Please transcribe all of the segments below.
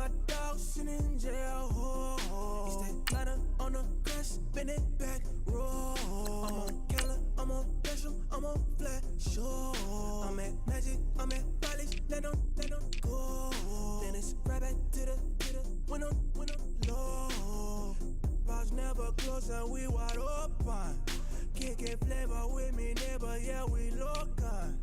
my dog sitting in jail. It's that glider on the crash, bend it back, roll. I'm on Keller, I'm on Gresham, I'm on Flat Shore. I'm at Magic, I'm at Polish, let them go. Then it's right back to the when I'm low. Bars never close and we wide open. Kicking flavor with me, neighbor, yeah, we local.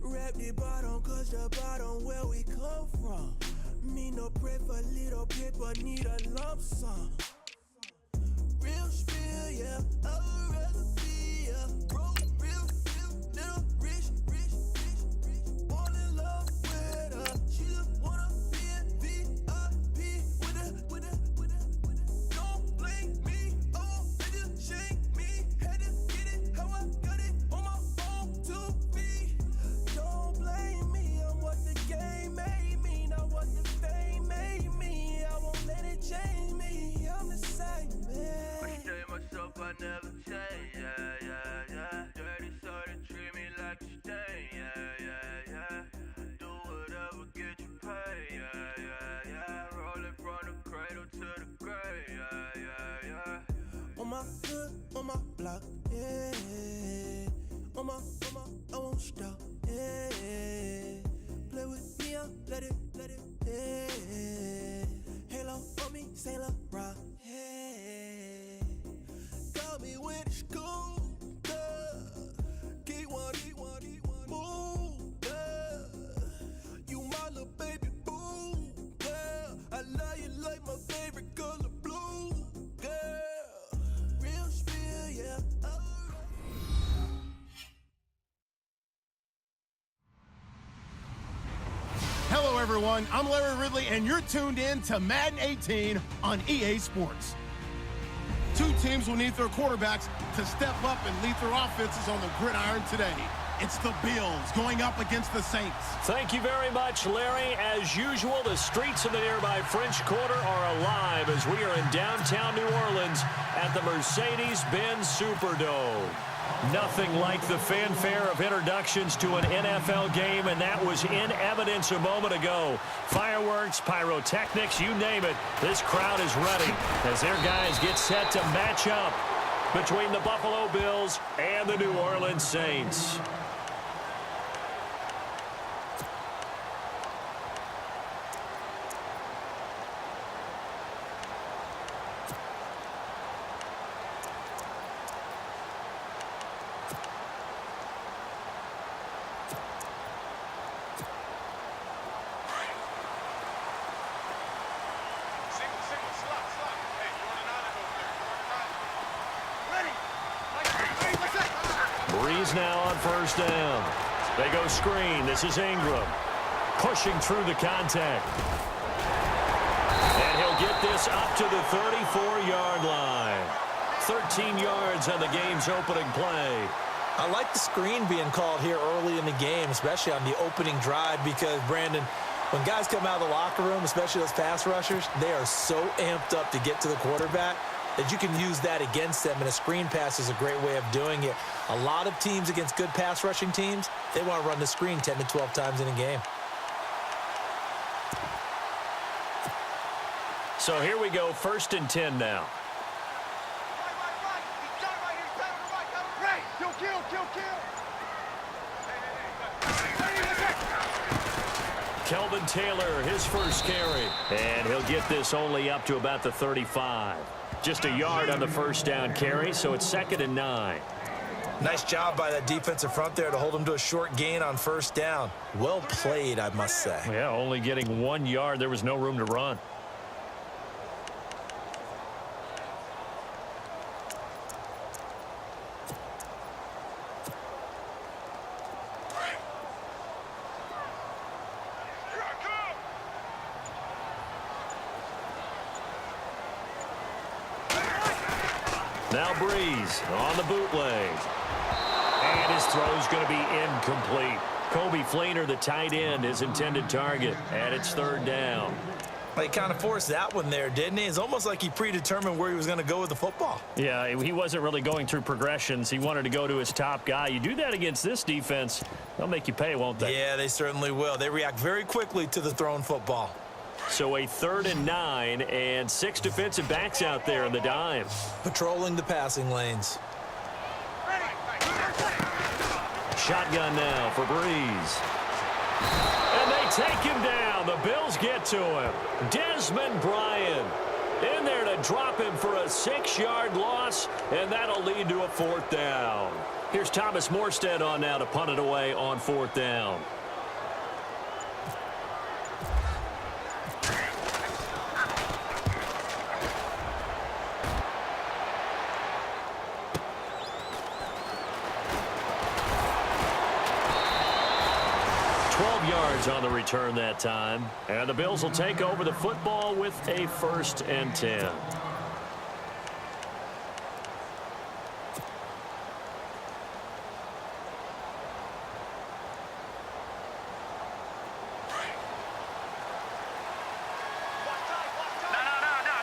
Rap the bottom, cause the bottom where we come from. Me no pray for little paper, need a lump sum. Real spill, yeah, I'd rather be, yeah. Broke, real, little rich. Fall in love with her. She just wanna be a VIP with a. Don't blame me, oh, they just shake me. Had to get it, how I got it on my own 2 feet. Don't blame me, I'm what the game made me, not what the fame made me. I won't let it change me, I'm the same man. Myself, I never change, yeah. Dirty sorta treat me like a stain, yeah. Do whatever, get you paid, yeah. Rolling from the cradle to the grave, yeah. On my hood, on my block, yeah. On my, I won't stop, yeah. Play with me, I'll let it, yeah. Halo on me, Saint Laurent, yeah. Got me with the school, Keep one, move, you my little baby boo, girl. I love you like my favorite color blue, girl. Real spill, yeah. Hello, everyone. I'm Larry Ridley, and you're tuned in to Madden 18 on EA Sports. Two teams will need their quarterbacks to step up and lead their offenses on the gridiron today. It's the Bills going up against the Saints. Thank you very much, Larry. As usual, the streets of the nearby French Quarter are alive as we are in downtown New Orleans at the Mercedes-Benz Superdome. Nothing like the fanfare of introductions to an NFL game, and that was in evidence a moment ago. Fireworks, pyrotechnics, you name it. This crowd is ready as their guys get set to match up between the Buffalo Bills and the New Orleans Saints. Breeze now on first down. They go screen. This is Ingram. Pushing through the contact. And he'll get this up to the 34-yard line. 13 yards on the game's opening play. I like the screen being called here early in the game, especially on the opening drive, because, Brandon, when guys come out of the locker room, especially those pass rushers, they are so amped up to get to the quarterback that you can use that against them, and a screen pass is a great way of doing it. A lot of teams against good pass rushing teams, they want to run the screen 10 to 12 times in a game. So here we go, 1st and 10 now. Kelvin Taylor, his first carry. And he'll get this only up to about the 35. Just a yard on the first down carry, so it's 2nd and 9. Nice job by that defensive front there to hold him to a short gain on first down. Well played, I must say. Yeah, only getting 1 yard. There was no room to run. Now Breeze on the bootleg. And his throw's going to be incomplete. Kobe Fleener, the tight end, his intended target. And it's 3rd down. Well, he kind of forced that one there, didn't he? It's almost like he predetermined where he was going to go with the football. Yeah, he wasn't really going through progressions. He wanted to go to his top guy. You do that against this defense, they'll make you pay, won't they? Yeah, they certainly will. They react very quickly to the thrown football. So a 3rd and 9 and 6 defensive backs out there in the dime. Patrolling the passing lanes. Shotgun now for Breeze. And they take him down. The Bills get to him. Desmond Bryant in there to drop him for a 6-yard loss, and that'll lead to a 4th down. Here's Thomas Morstead on now to punt it away on 4th down. On the return that time, and the Bills will take over the football with a 1st and 10.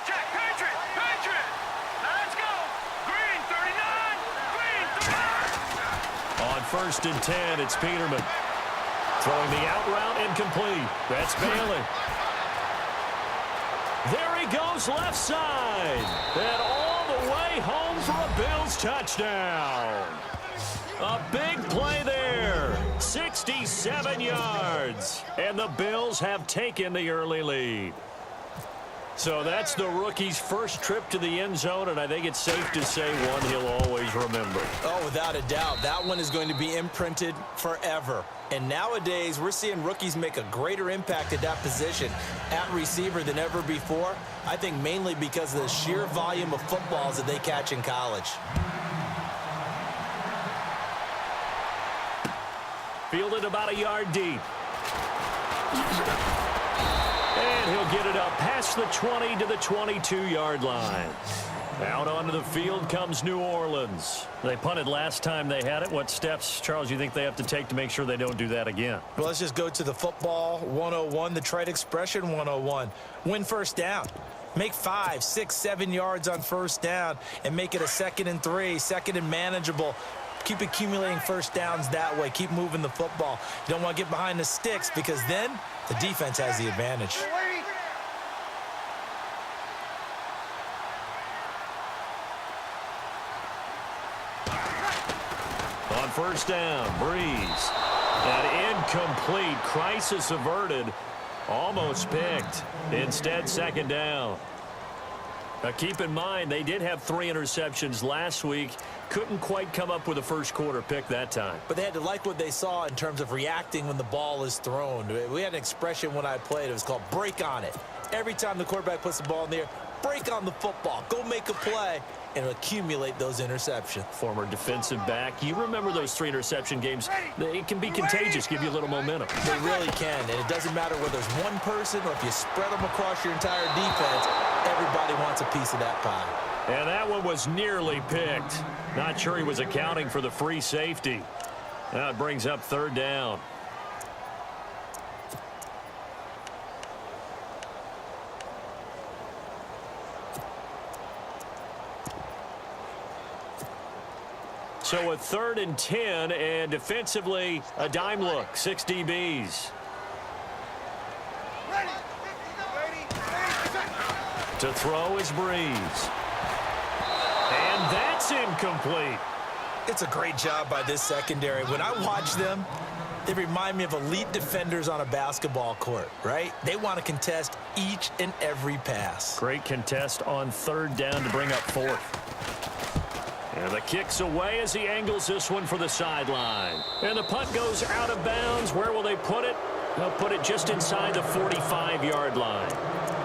Check, Patriot, let's go, Green, 39, On 1st and 10, it's Peterman. Throwing the out route incomplete. That's Bailey. There he goes left side. And all the way home for a Bills touchdown. A big play there. 67 yards. And the Bills have taken the early lead. So that's the rookie's first trip to the end zone, and I think it's safe to say one he'll always remember. Oh, without a doubt. That one is going to be imprinted forever. And nowadays, we're seeing rookies make a greater impact at that position at receiver than ever before. I think mainly because of the sheer volume of footballs that they catch in college. Fielded about a yard deep. And he'll get it up past the 20 to the 22-yard line. Out onto the field comes New Orleans. They punted last time they had it. What steps, Charles, you think they have to take to make sure they don't do that again? Well, let's just go to the football 101, the trite expression 101. Win 1st down. Make 5, 6, 7 yards on 1st down and make it a 2nd and 3, 2nd and manageable. Keep accumulating 1st downs that way. Keep moving the football. You don't want to get behind the sticks because then the defense has the advantage. On 1st down, Breeze. An incomplete, crisis averted, almost picked. Instead, 2nd down. Now keep in mind, they did have 3 interceptions last week. Couldn't quite come up with a first-quarter pick that time. But they had to like what they saw in terms of reacting when the ball is thrown. We had an expression when I played. It was called break on it. Every time the quarterback puts the ball in the air, break on the football. Go make a play and accumulate those interceptions. Former defensive back. You remember those 3 interception games. It can be contagious, give you a little momentum. They really can, and it doesn't matter whether it's one person or if you spread them across your entire defense. Everybody wants a piece of that pie. And that one was nearly picked. Not sure he was accounting for the free safety. Now it brings up 3rd down. So a 3rd and 10, and defensively, a dime look, 6 DBs. To throw is Breeze. And that's incomplete. It's a great job by this secondary. When I watch them, they remind me of elite defenders on a basketball court, right? They want to contest each and every pass. Great contest on 3rd down to bring up 4th. And the kick's away as he angles this one for the sideline. And the punt goes out of bounds. Where will they put it? They'll put it just inside the 45-yard line.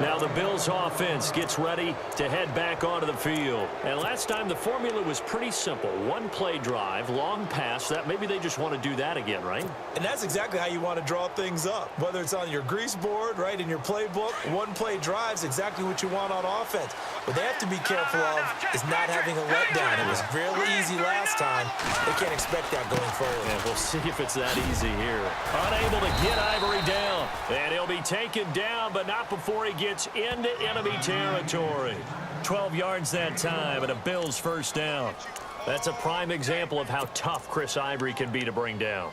Now the Bills offense gets ready to head back onto the field. And last time the formula was pretty simple. 1-play drive, long pass. That maybe they just want to do that again, right? And that's exactly how you want to draw things up. Whether it's on your grease board, right, in your playbook, 1-play drive's exactly what you want on offense. What they have to be careful of is not having a letdown. It was really easy last time. They can't expect that going forward. And we'll see if it's that easy here. Unable to get Ivory down. And he'll be taken down, but not before he gets into enemy territory. 12 yards that time and a Bills 1st down. That's a prime example of how tough Chris Ivory can be to bring down.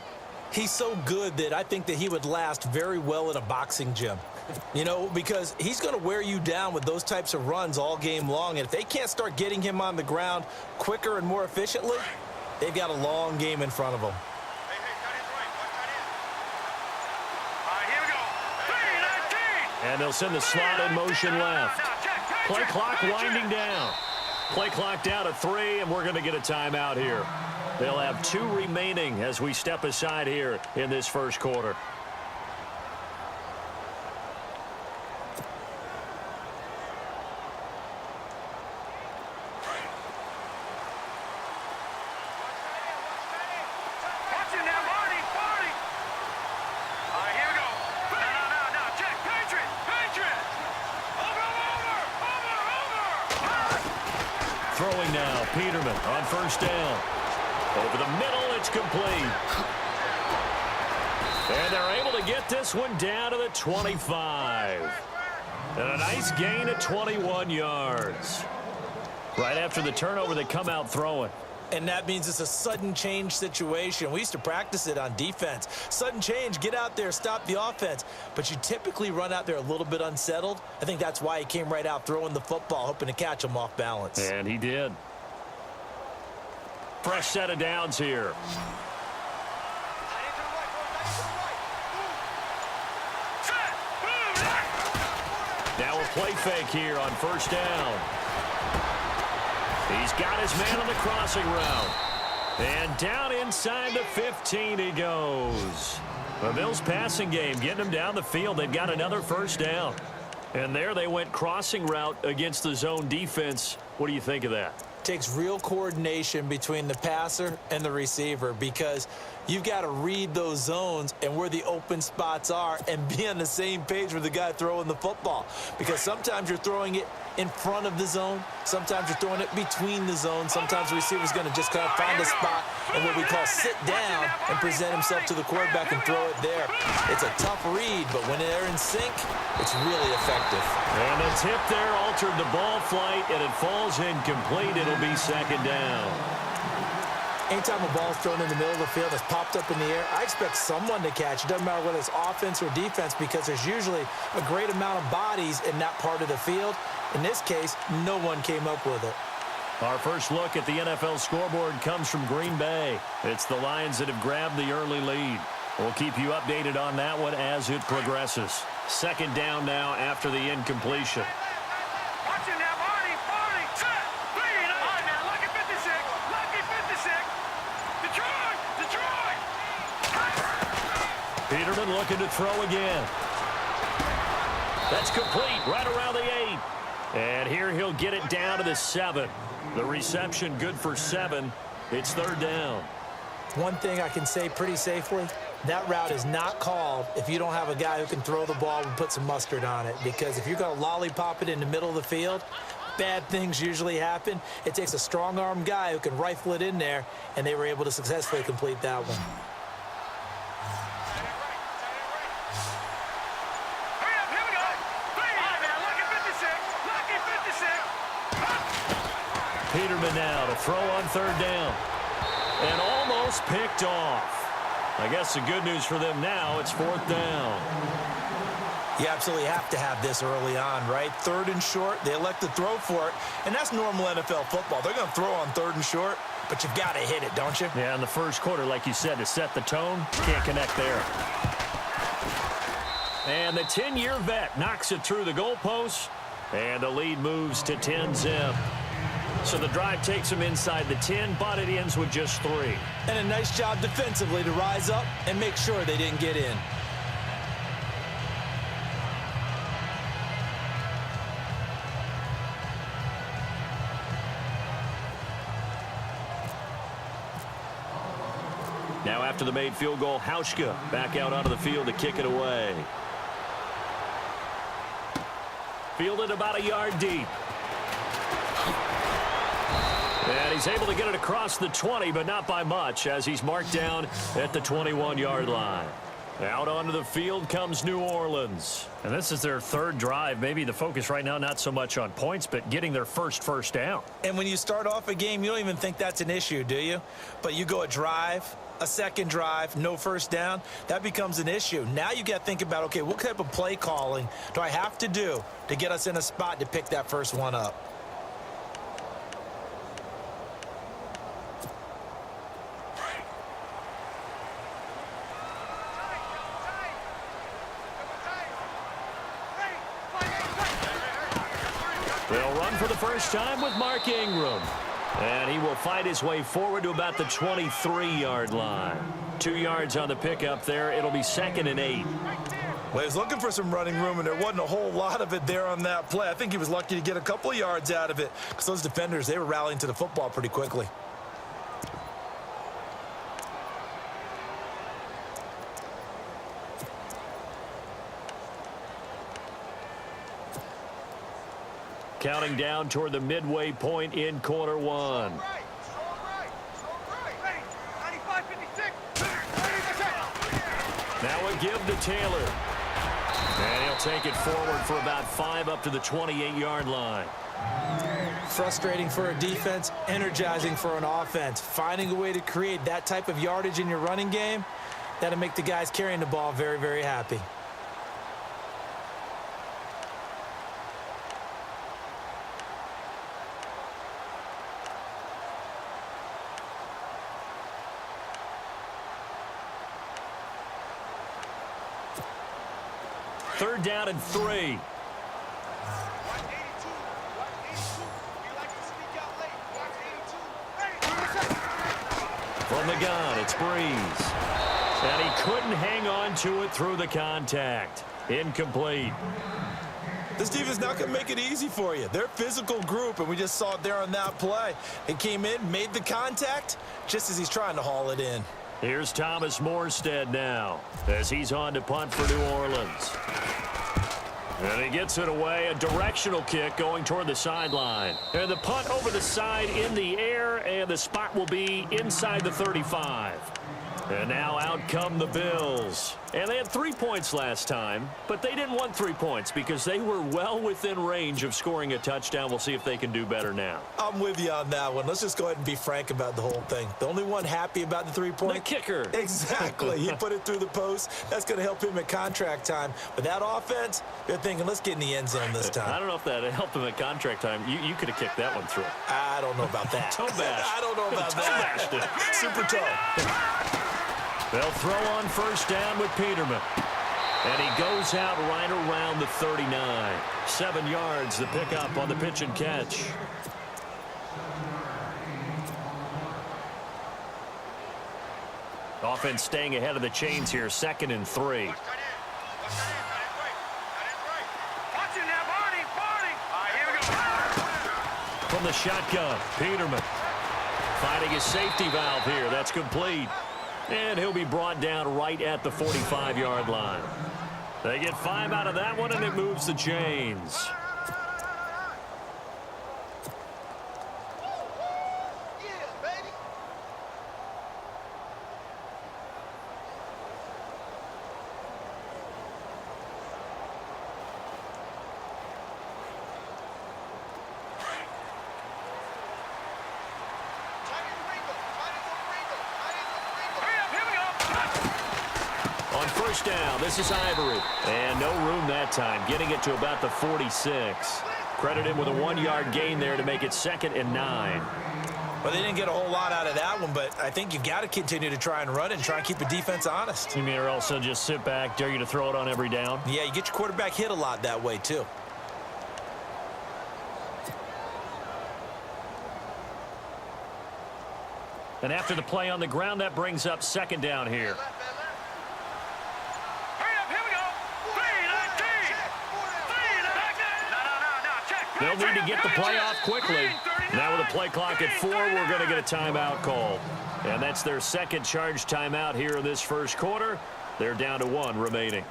He's so good that I think that he would last very well in a boxing gym. You know, because he's going to wear you down with those types of runs all game long. And if they can't start getting him on the ground quicker and more efficiently, they've got a long game in front of them. Hey, cut in right. All right, here we go. 3-19. And they'll send the slot in motion left. Play clock winding down. Play clock down to 3, and we're going to get a timeout here. They'll have 2 remaining as we step aside here in this first quarter. Throwing now, Peterman on first down. Over the middle, it's complete. And they're able to get this one down to the 25. And a nice gain at 21 yards. Right after the turnover, they come out throwing. And that means it's a sudden change situation. We used to practice it on defense. Sudden change, get out there, stop the offense. But you typically run out there a little bit unsettled. I think that's why he came right out throwing the football, hoping to catch him off balance. And he did. Fresh set of downs here. Now a play fake here on first down. He's got his man on the crossing route. And down inside the 15 he goes. The Bills passing game getting him down the field. They've got another first down. And there they went crossing route against the zone defense. What do you think of that? Takes real coordination between the passer and the receiver because you've got to read those zones and where the open spots are and be on the same page with the guy throwing the football. Because sometimes you're throwing it in front of the zone. Sometimes you're throwing it between the zones. Sometimes the receiver's going to just kind of find a spot and what we call sit down and present himself to the quarterback and throw it there. It's a tough read, but when they're in sync, it's really effective. And the tip there altered the ball flight, and it falls incomplete. It'll be second down. Anytime a ball's thrown in the middle of the field that's popped up in the air, I expect someone to catch. It doesn't matter whether it's offense or defense because there's usually a great amount of bodies in that part of the field. In this case, no one came up with it. Our first look at the NFL scoreboard comes from Green Bay. It's the Lions that have grabbed the early lead. We'll keep you updated on that one as it progresses. Second down now after the incompletion. Watch it now, Marty, set, 3-9. All right, man, lucky 56, lucky 56. Detroit. Peterman looking to throw again. That's complete right around the 8. And here he'll get it down to the 7. The reception good for 7. It's third down. One thing I can say pretty safely, that route is not called if you don't have a guy who can throw the ball and put some mustard on it. Because if you're going to lollipop it in the middle of the field, bad things usually happen. It takes a strong-arm guy who can rifle it in there, and they were able to successfully complete that one. Peterman now to throw on third down. And almost picked off. I guess the good news for them now, it's fourth down. You absolutely have to have this early on, right? Third and short, they elect to throw for it. And that's normal NFL football. They're going to throw on third and short, but you've got to hit it, don't you? Yeah, in the first quarter, like you said, to set the tone, can't connect there. And the 10-year vet knocks it through the goalpost. And the lead moves to 10-zip. So the drive takes them inside the 10, but it ends with just 3. And a nice job defensively to rise up and make sure they didn't get in. Now after the made field goal, Hauschka back out onto the field to kick it away. Fielded about a yard deep. And he's able to get it across the 20, but not by much, as he's marked down at the 21-yard line. Out onto the field comes New Orleans. And this is their third drive. Maybe the focus right now not so much on points, but getting their first down. And when you start off a game, you don't even think that's an issue, do you? But you go a drive, a second drive, no first down, that becomes an issue. Now you got to think about, okay, what type of play calling do I have to do to get us in a spot to pick that first one up? They'll run for the first time with Mark Ingram. And he will fight his way forward to about the 23-yard line. 2 yards on the pickup there. It'll be 2nd and 8. Well, he was looking for some running room, and there wasn't a whole lot of it there on that play. I think he was lucky to get a couple of yards out of it because those defenders, they were rallying to the football pretty quickly. Counting down toward the midway point in quarter one. Now a give to Taylor. And he'll take it forward for about 5 up to the 28-yard line. Frustrating for a defense, energizing for an offense. Finding a way to create that type of yardage in your running game, that'll make the guys carrying the ball very, very happy. Third down and 3. From the gun, it's Breeze. And he couldn't hang on to it through the contact. Incomplete. This defense not going to make it easy for you. They're a physical group, and we just saw it there on that play. It came in, made the contact, just as he's trying to haul it in. Here's Thomas Morstead now as he's on to punt for New Orleans. And he gets it away, a directional kick going toward the sideline. And the punt over the side in the air, and the spot will be inside the 35. And now out come the Bills. And they had 3 points last time, but they didn't want 3 points because they were well within range of scoring a touchdown. We'll see if they can do better now. I'm with you on that one. Let's just go ahead and be frank about the whole thing. The only one happy about the 3-point? The kicker. Exactly. He put it through the post. That's going to help him at contract time. But that offense, they're thinking, let's get in the end zone this time. I don't know if that helped him at contract time. You could have kicked that one through. I don't know about that. Toe bash. I don't know about that. Super toe. They'll throw on first down with Peterman. And he goes out right around the 39. 7 yards, the pickup on the pitch and catch. Offense staying ahead of the chains here, 2nd and 3. From the shotgun, Peterman finding his safety valve here. That's complete. And he'll be brought down right at the 45-yard line. They get 5 out of that one, and it moves the chains. First down, this is Ivory. And no room that time, getting it to about the 46. Credit him with a 1-yard gain there to make it 2nd and 9. Well, they didn't get a whole lot out of that one, but I think you've got to continue to try and run and try and keep the defense honest. You mean or also just sit back, dare you to throw it on every down? Yeah, you get your quarterback hit a lot that way, too. And after the play on the ground, that brings up 2nd down here. They'll need to get the play off quickly. Now with the play clock at 4, we're going to get a timeout called. And that's their second charge timeout here in this first quarter. They're down to 1 remaining.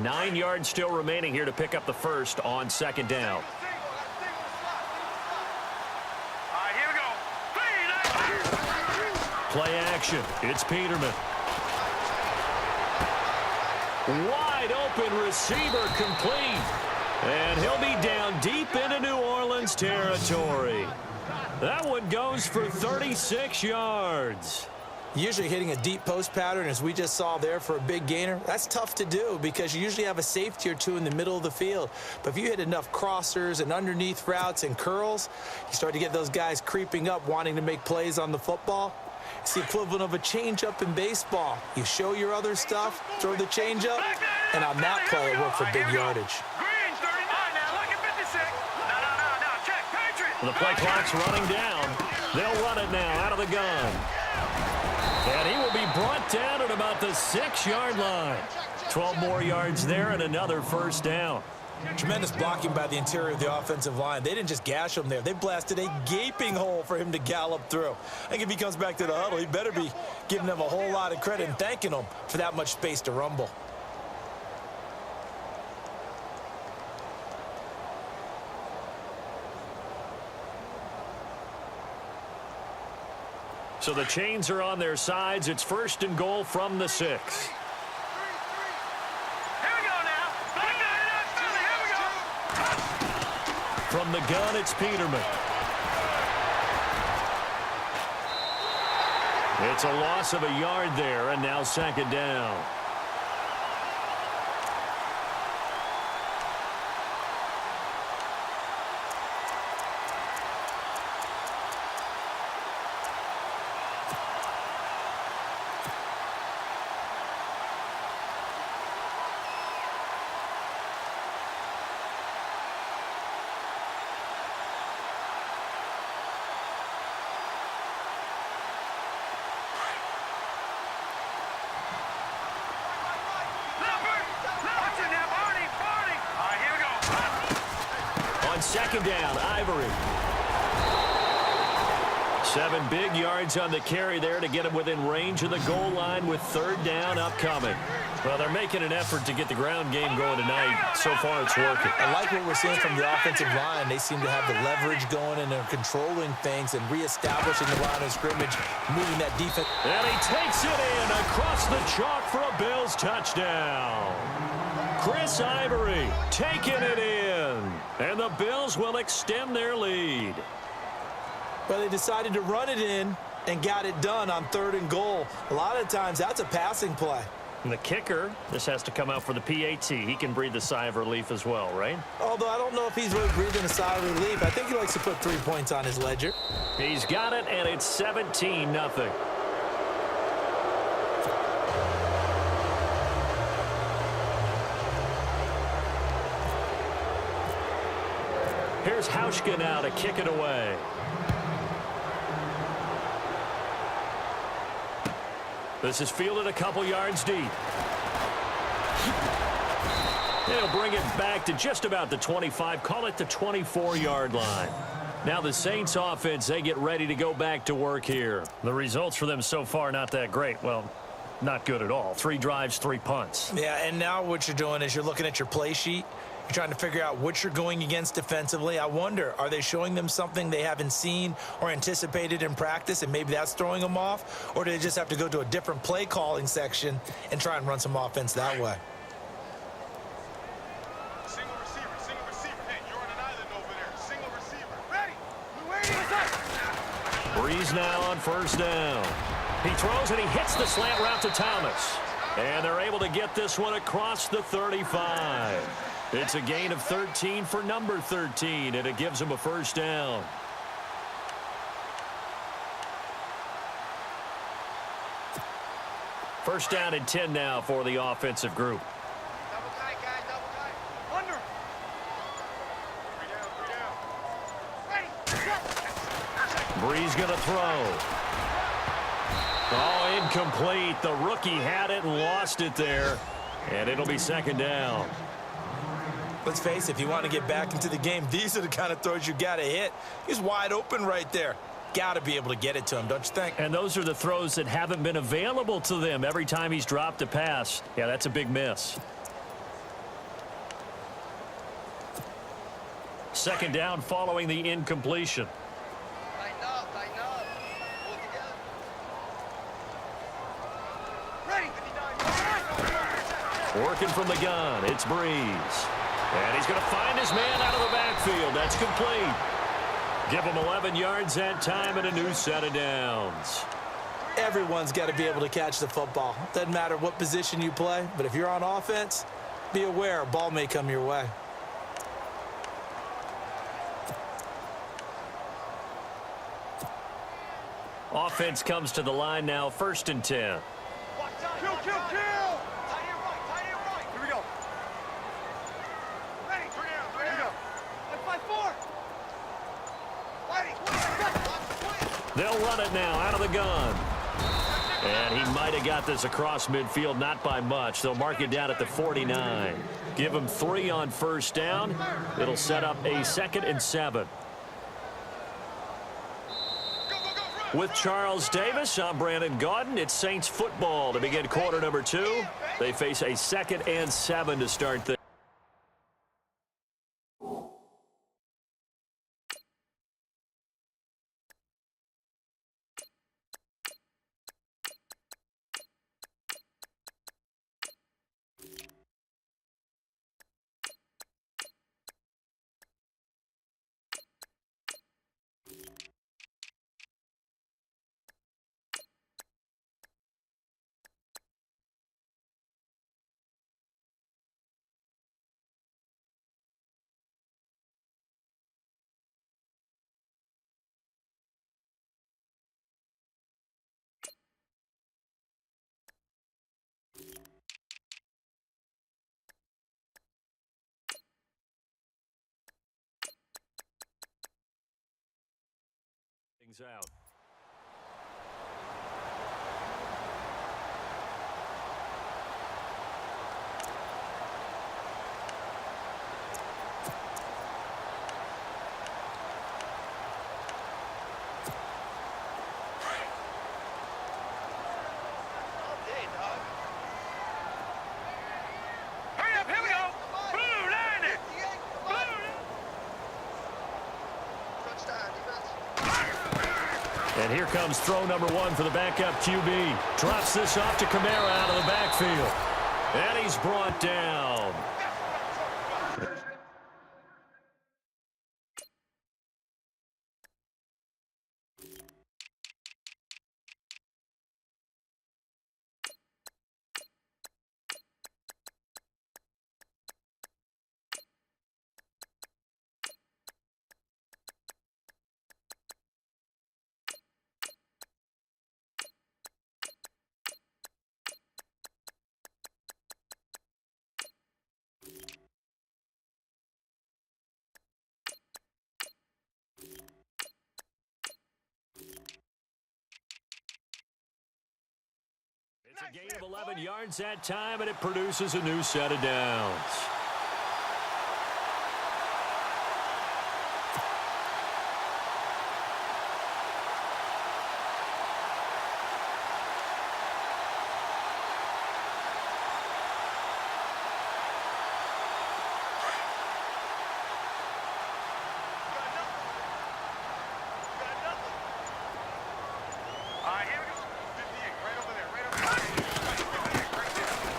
9 yards still remaining here to pick up the first on second down. All right, here we go. Play action. It's Peterman. Wide open receiver complete. And he'll be down deep into New Orleans territory. That one goes for 36 yards. Usually hitting a deep post pattern, as we just saw there, for a big gainer, that's tough to do because you usually have a safety or two in the middle of the field. But if you hit enough crossers and underneath routes and curls, you start to get those guys creeping up wanting to make plays on the football. It's the equivalent of a changeup in baseball. You show your other stuff, throw the changeup, and on that play, it worked for big yardage. Green, 30. All right, now, lucky 56. No, check, Patriot. The play clock's running down. They'll run it now out of the gun. And he will be brought down at about the 6-yard line. 12 more yards there and another first down. Tremendous blocking by the interior of the offensive line. They didn't just gash him there. They blasted a gaping hole for him to gallop through. I think if he comes back to the huddle, he better be giving them a whole lot of credit and thanking them for that much space to rumble. So the chains are on their sides. It's first and goal from the 6. Here we go now. Back there, here we go. From the gun, it's Peterman. It's a loss of a yard there, and now second down. Second down, Ivory. 7 big yards on the carry there to get him within range of the goal line with third down upcoming. Well, they're making an effort to get the ground game going tonight. So far, it's working. I like what we're seeing from the offensive line. They seem to have the leverage going, and they're controlling things and reestablishing the line of scrimmage, moving that defense. And he takes it in across the chalk for a Bills touchdown. Chris Ivory taking it in, and the Bills will extend their lead. Well, they decided to run it in and got it done on 3rd and goal. A lot of times, that's a passing play. And the kicker, this has to come out for the PAT. He can breathe a sigh of relief as well, right? Although I don't know if he's really breathing a sigh of relief. I think he likes to put 3 points on his ledger. He's got it, and it's 17-0. Here's Hauschka now to kick it away. This is fielded a couple yards deep. They'll bring it back to just about the 25, call it the 24-yard line. Now the Saints offense, they get ready to go back to work here. The results for them so far not that great. Well, not good at all. 3 drives, 3 punts. Yeah, and now what you're doing is you're looking at your play sheet. You're trying to figure out what you're going against defensively. I wonder, are they showing them something they haven't seen or anticipated in practice, and maybe that's throwing them off? Or do they just have to go to a different play calling section and try and run some offense that way? Single receiver. Hey, you're on an island over there. Single receiver. Ready. Breeze now on first down. He throws and he hits the slant route to Thomas. And they're able to get this one across the 35. It's a gain of 13 for number 13, and it gives him a first down. First down and 10 now for the offensive group. Double tight, guys. Double tight. Under. 3 down. Ready. Breeze going to throw. Oh, incomplete. The rookie had it and lost it there. And it'll be second down. Let's face it, if you want to get back into the game, these are the kind of throws you got to hit. He's wide open right there. Got to be able to get it to him, don't you think? And those are the throws that haven't been available to them every time he's dropped a pass. Yeah, that's a big miss. Second down following the incompletion. Tighten up, tighten up. Pull it together. Ready. Working from the gun, it's Breeze. And he's going to find his man out of the backfield. That's complete. Give him 11 yards that time and a new set of downs. Everyone's got to be able to catch the football. Doesn't matter what position you play, but if you're on offense, be aware a ball may come your way. Offense comes to the line now, 1st and 10. Kill, kill, kill. Tight end right, tight end right. Here we go. Ready. 3 down, 3 down. 1-5-4. Ready. They'll run it now out of the gun. And he might have got this across midfield, not by much. They'll mark it down at the 49. Give him 3 on 1st down. It'll set up a 2nd and 7. With Charles Davis, I'm Brandon Gaudin. It's Saints football to begin quarter number 2. They face a 2nd and 7 to start things. Out. Hurry up, here we go. Blue, line it. Blue. Touchdown, And here comes throw number 1 for the backup QB. Drops this off to Kamara out of the backfield. And he's brought down. It's a gain of 11 yards that time, and it produces a new set of downs.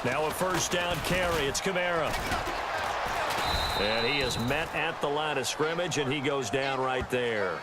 Now a 1st down carry. It's Kamara. And he is met at the line of scrimmage, and he goes down right there.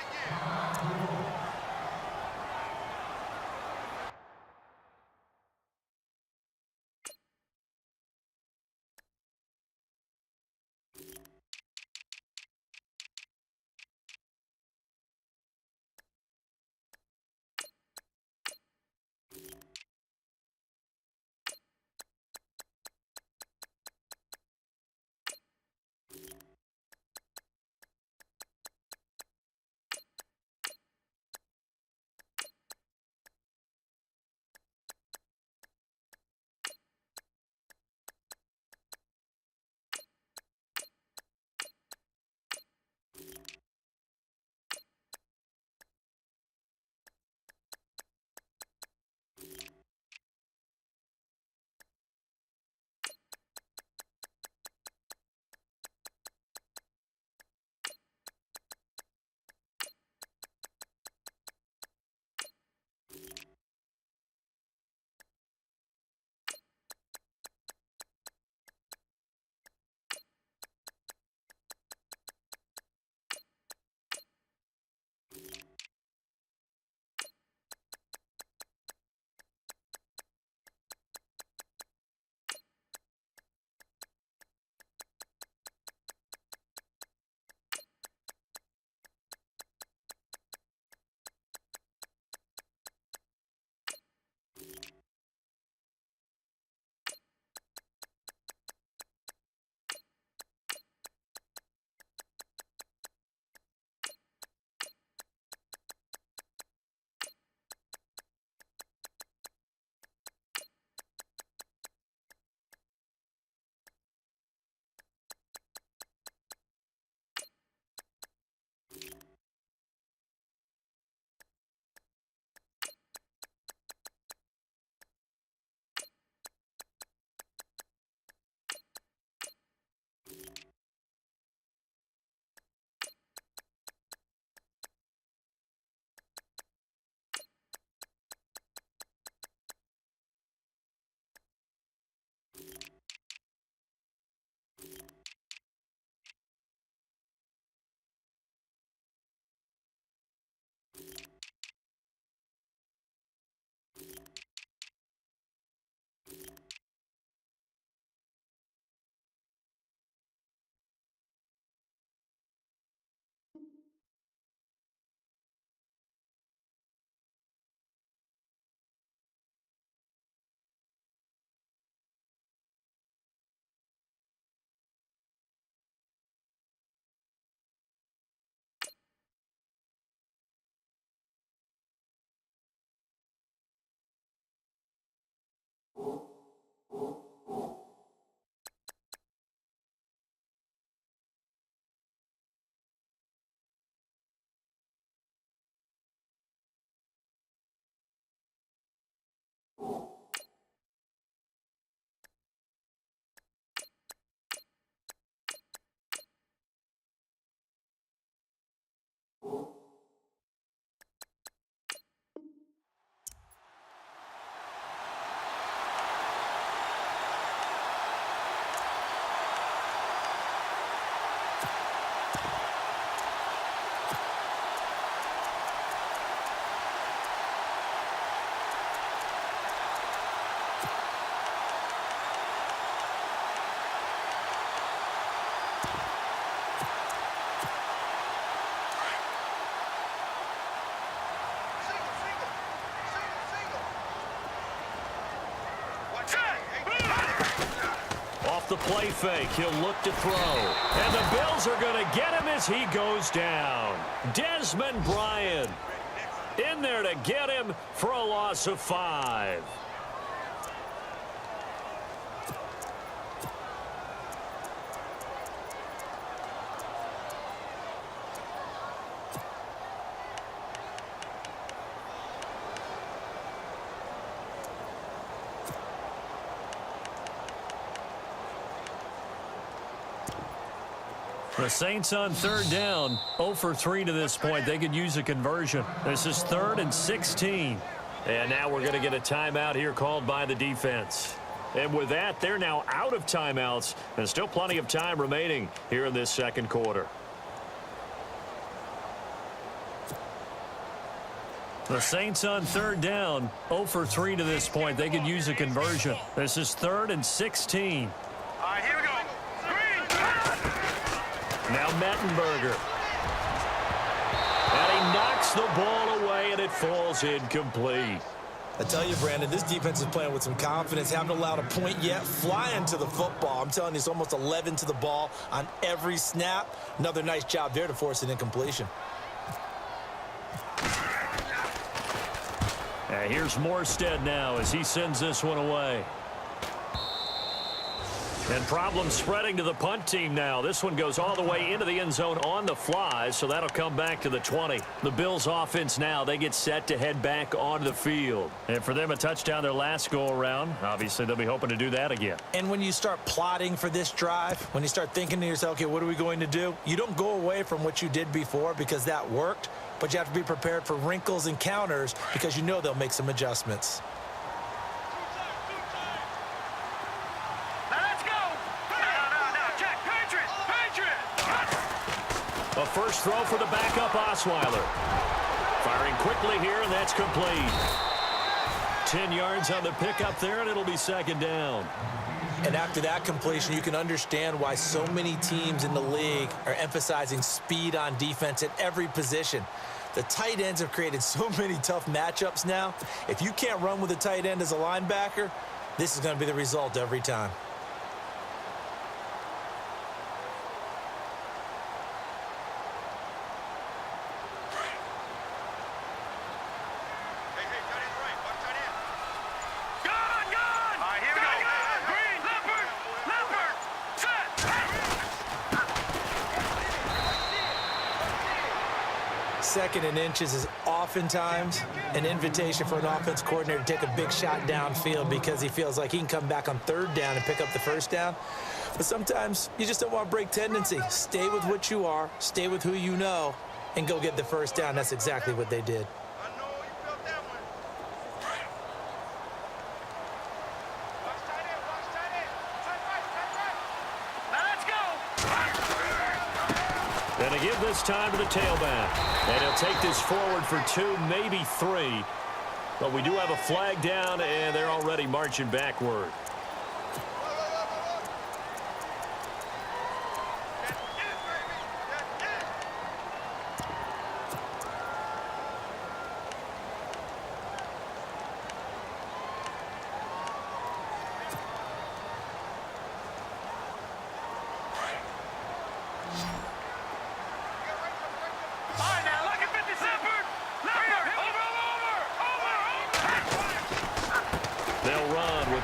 off the play fake. He'll look to throw. And the Bills are going to get him as he goes down. Desmond Bryant in there to get him for a loss of 5. The Saints on third down, 0 for 3 to this point. They could use a conversion. This is 3rd and 16. And now we're going to get a timeout here called by the defense. And with that, they're now out of timeouts. And still plenty of time remaining here in this second quarter. The Saints on third down, 0 for 3 to this point. They could use a conversion. This is 3rd and 16. All right, here we go. Now Mettenberger. And he knocks the ball away, and it falls incomplete. I tell you, Brandon, this defense is playing with some confidence. Haven't allowed a point yet. Flying to the football. I'm telling you, it's almost 11 to the ball on every snap. Another nice job there to force an incompletion. And here's Morstead now as he sends this one away. And problems spreading to the punt team now. This one goes all the way into the end zone on the fly, so that'll come back to the 20. The Bills offense now, they get set to head back onto the field. And for them, a touchdown their last go-around. Obviously, they'll be hoping to do that again. And when you start plotting for this drive, when you start thinking to yourself, okay, what are we going to do? You don't go away from what you did before because that worked, but you have to be prepared for wrinkles and counters because you know they'll make some adjustments. A first throw for the backup Osweiler. Firing quickly here, and that's complete. 10 yards on the pickup there, and it'll be second down. And after that completion, you can understand why so many teams in the league are emphasizing speed on defense at every position. The tight ends have created so many tough matchups now. If you can't run with a tight end as a linebacker, this is going to be the result every time. Second and inches is oftentimes an invitation for an offense coordinator to take a big shot downfield because he feels like he can come back on third down and pick up the first down. But sometimes you just don't want to break tendency. Stay with what you are, stay with who you know, and go get the first down. That's exactly what they did. And to give this time to the tailback. And he'll take this forward for 2, maybe 3. But we do have a flag down, and they're already marching backward.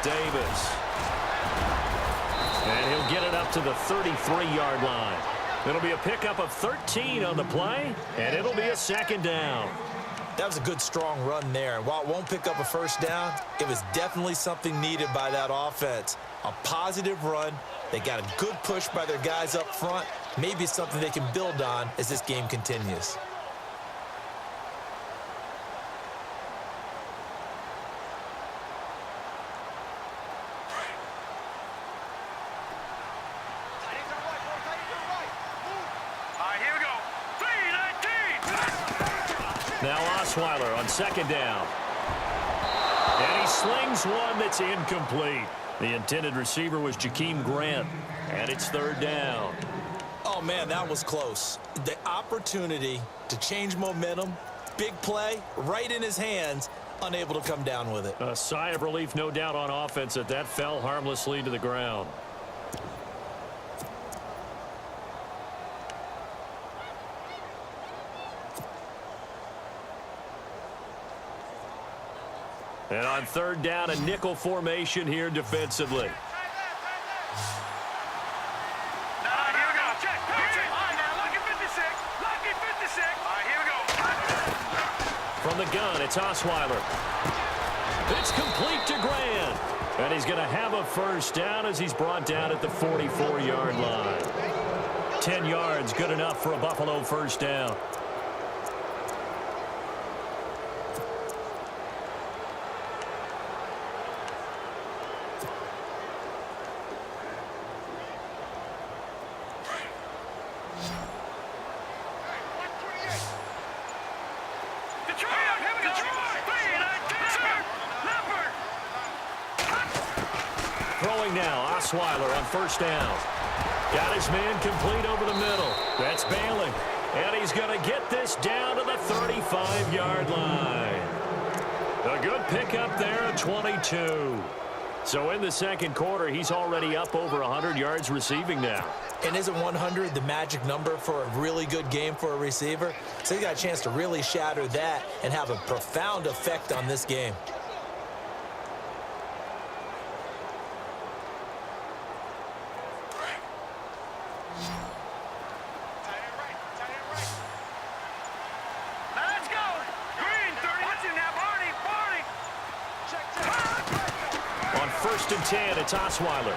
Davis. And he'll get it up to the 33-yard line. It'll be a pickup of 13 on the play, and it'll be a second down. That was a good, strong run there. And while it won't pick up a first down, it was definitely something needed by that offense. A positive run. They got a good push by their guys up front. Maybe something they can build on as this game continues. Now Osweiler on second down. And he slings one that's incomplete. The intended receiver was Jakeem Grant. And it's third down. Oh, man, that was close. The opportunity to change momentum, big play, right in his hands, unable to come down with it. A sigh of relief, no doubt, on offense that fell harmlessly to the ground. And on third down, a nickel formation here defensively. From the gun, it's Osweiler. It's complete to Grant. And he's going to have a first down as he's brought down at the 44-yard line. 10 yards, good enough for a Buffalo first down. Throwing now, Osweiler on first down. Got his man complete over the middle. That's Bailey. And he's going to get this down to the 35-yard line. A good pickup there at 22. So in the second quarter, he's already up over 100 yards receiving now. And isn't 100 the magic number for a really good game for a receiver? So he got a chance to really shatter that and have a profound effect on this game. First and 10, it's Osweiler.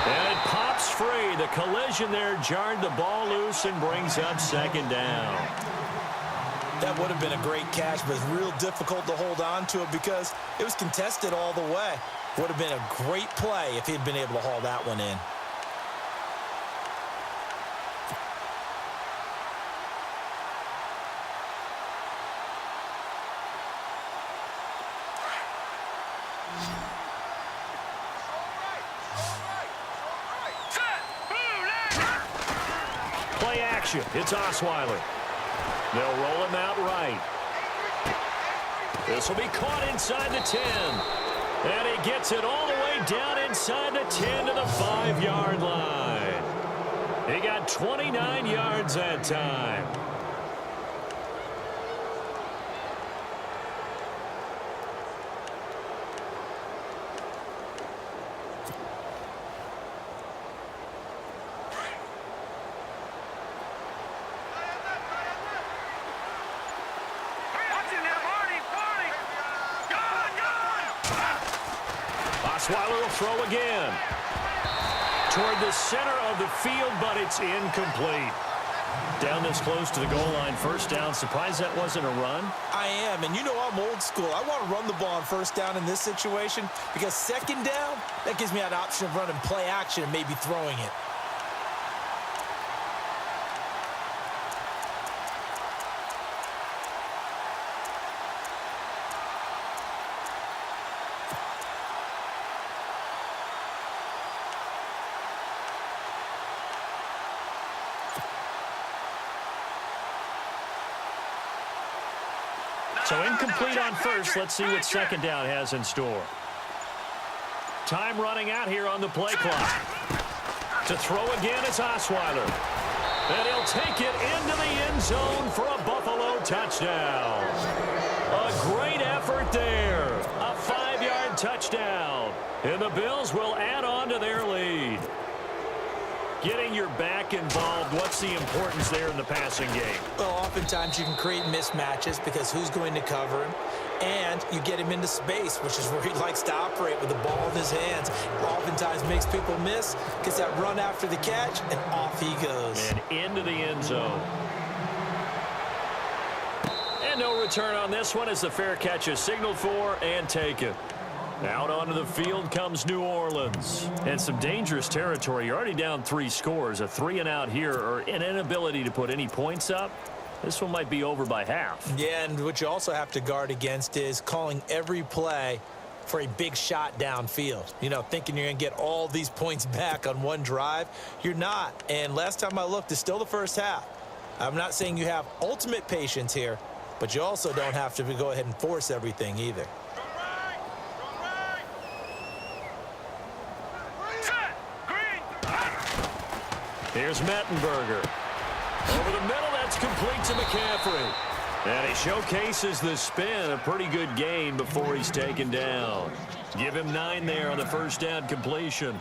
And it pops free. The collision there jarred the ball loose and brings up second down. That would have been a great catch, but it's real difficult to hold on to it because it was contested all the way. Would have been a great play if he'd been able to haul that one in. Play action. It's Osweiler. They'll roll him out right. This will be caught inside the 10. And he gets it all the way down inside the 10 to the 5-yard line. He got 29 yards that time. Osweiler will throw again. Toward the center of the field, but it's incomplete. Down this close to the goal line, first down. Surprised that wasn't a run? I am, and you know I'm old school. I want to run the ball on first down in this situation because second down, that gives me an option of running play action and maybe throwing it. So incomplete on first. Let's see what second down has in store. Time running out here on the play clock. To throw again is Osweiler. And he'll take it into the end zone for a Buffalo touchdown. A great effort there. A 5-yard touchdown. And the Bills will add on to their lead. Getting your back involved, what's the importance there in the passing game? Well, oftentimes you can create mismatches because who's going to cover him? And you get him into space, which is where he likes to operate with the ball in his hands. Oftentimes makes people miss, gets that run after the catch, and off he goes. And into the end zone. And no return on this one as the fair catch is signaled for and taken. Out onto the field comes New Orleans. And some dangerous territory. You're already down 3 scores. A 3-and-out here or an inability to put any points up. This one might be over by half. Yeah, and what you also have to guard against is calling every play for a big shot downfield. You know, thinking you're going to get all these points back on one drive. You're not. And last time I looked, it's still the first half. I'm not saying you have ultimate patience here, but you also don't have to go ahead and force everything either. Here's Mettenberger. Over the middle, that's complete to McCaffrey. And he showcases the spin, a pretty good gain before he's taken down. Give him 9 there on the first down completion.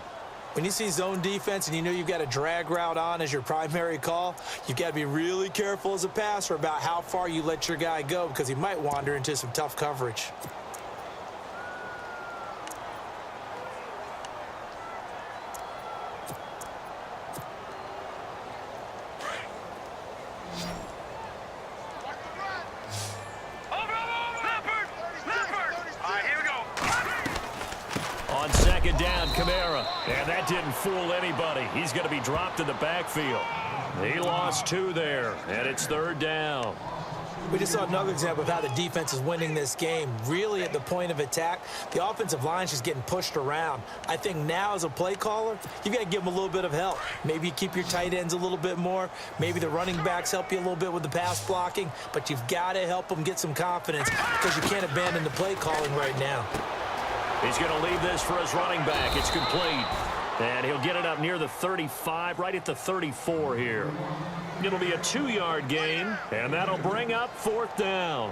When you see zone defense and you know you've got a drag route on as your primary call, you've got to be really careful as a passer about how far you let your guy go because he might wander into some tough coverage. On second down, Kamara. And that didn't fool anybody. He's going to be dropped in the backfield. He lost 2 there, and it's 3rd down. We just saw another example of how the defense is winning this game. Really at the point of attack, the offensive line is just getting pushed around. I think now as a play caller, you've got to give them a little bit of help. Maybe you keep your tight ends a little bit more. Maybe the running backs help you a little bit with the pass blocking. But you've got to help them get some confidence because you can't abandon the play calling right now. He's going to leave this for his running back. It's complete. And he'll get it up near the 35, right at the 34 here. It'll be a 2-yard gain, and that'll bring up 4th down.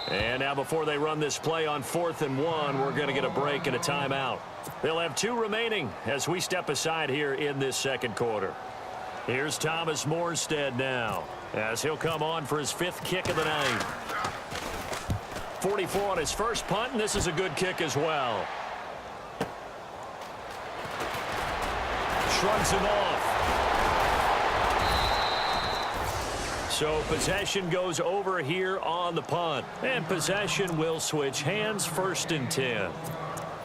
And now before they run this play on 4th and 1, we're going to get a break and a timeout. They'll have 2 remaining as we step aside here in this second quarter. Here's Thomas Morstead now as he'll come on for his 5th kick of the night. 44 on his first punt, and this is a good kick as well. Shrugs him off. So possession goes over here on the punt. And possession will switch hands, 1st and 10.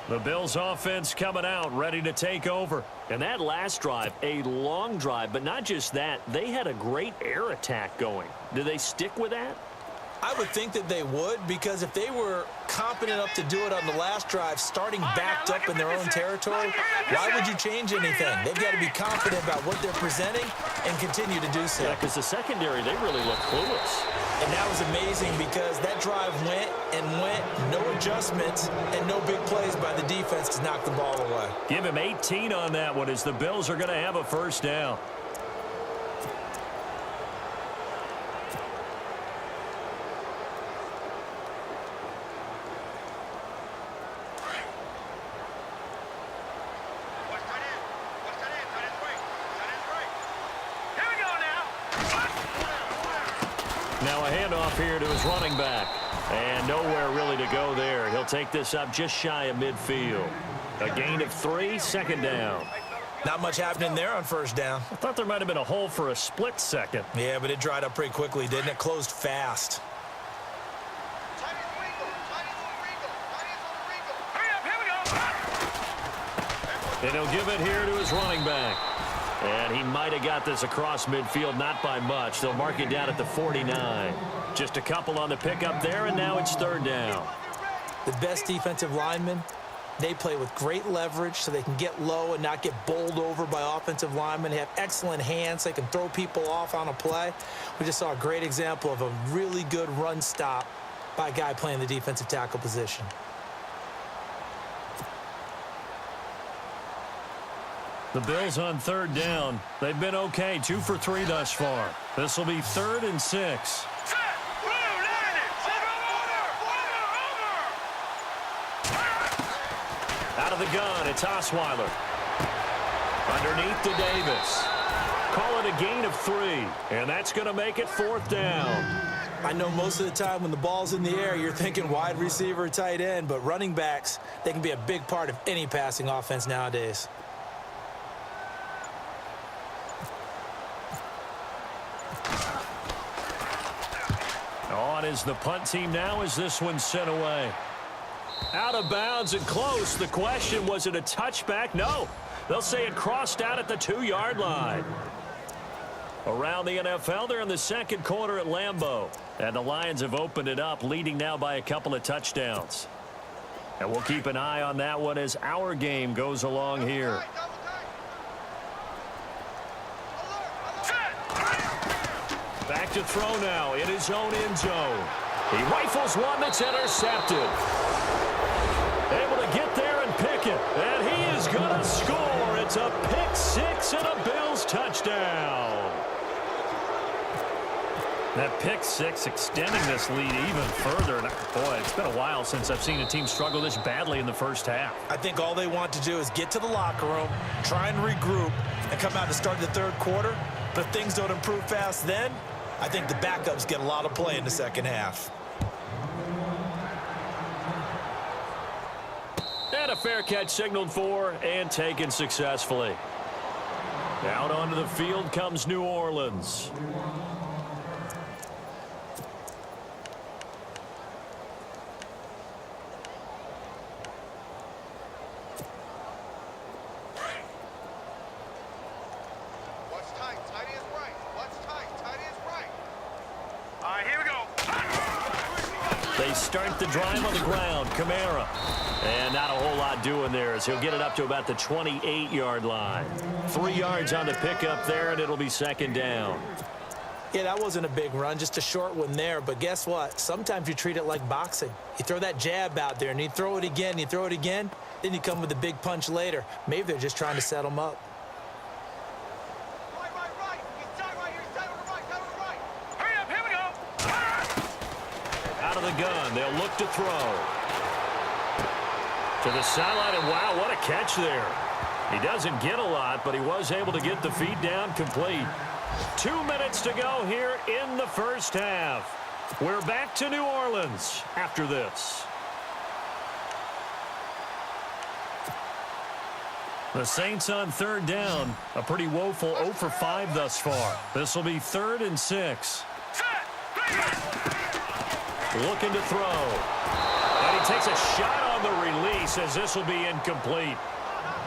The Bills offense coming out, ready to take over. And that last drive, a long drive, but not just that. They had a great air attack going. Do they stick with that? I would think that they would, because if they were competent enough to do it on the last drive, starting backed up in their own territory, why would you change anything? They've got to be confident about what they're presenting and continue to do so. Yeah, because the secondary, they really look clueless. And that was amazing because that drive went and went, no adjustments, and no big plays by the defense to knock the ball away. Give him 18 on that one as the Bills are going to have a 1st down. Now a handoff here to his running back. And nowhere really to go there. He'll take this up just shy of midfield. A gain of 3, 2nd down. Not much happening there on 1st down. I thought there might have been a hole for a split second. Yeah, but it dried up pretty quickly, didn't it? Closed fast. And he'll give it here to his running back. And he might have got this across midfield, not by much. They'll mark it down at the 49. Just a couple on the pickup there, and now it's 3rd down. The best defensive linemen, they play with great leverage so they can get low and not get bowled over by offensive linemen. They have excellent hands. They can throw people off on a play. We just saw a great example of a really good run stop by a guy playing the defensive tackle position. The Bills on 3rd down. They've been okay, 2 for 3 thus far. This will be 3rd and 6. Out of the gun, it's Osweiler. Underneath to Davis. Call it a gain of 3, and that's going to make it 4th down. I know most of the time when the ball's in the air, you're thinking wide receiver, tight end, but running backs, they can be a big part of any passing offense nowadays. On is the punt team now as this one's sent away. Out of bounds and close. The question, was it a touchback? No. They'll say it crossed out at the 2-yard line. Around the NFL, they're in the second quarter at Lambeau. And the Lions have opened it up, leading now by a couple of touchdowns. And we'll keep an eye on that one as our game goes along here. Back to throw now in his own end zone. He rifles one that's intercepted. Able to get there and pick it. And he is going to score. It's a pick 6 and a Bills touchdown. That pick six extending this lead even further. And boy, it's been a while since I've seen a team struggle this badly in the first half. I think all they want to do is get to the locker room, try and regroup, and come out to start the third quarter. But if things don't improve fast then, I think the backups get a lot of play in the second half. And a fair catch signaled for and taken successfully. Out onto the field comes New Orleans. They start the drive on the ground. Kamara. And not a whole lot doing there as he'll get it up to about the 28-yard line. 3 yards on the pickup there, and it'll be second down. Yeah, that wasn't a big run, just a short one there. But guess what? Sometimes you treat it like boxing. You throw that jab out there, and you throw it again, you throw it again, then you come with a big punch later. Maybe they're just trying to set them up. Out of the gun, they'll look to throw. To the sideline, and wow, what a catch there. He doesn't get a lot, but he was able to get the feed down complete. 2 minutes to go here in the first half. We're back to New Orleans after this. The Saints on third down. A pretty woeful 0 for 5 thus far. This will be 3rd and 6. Looking to throw. And he takes a shot on the release as this will be incomplete.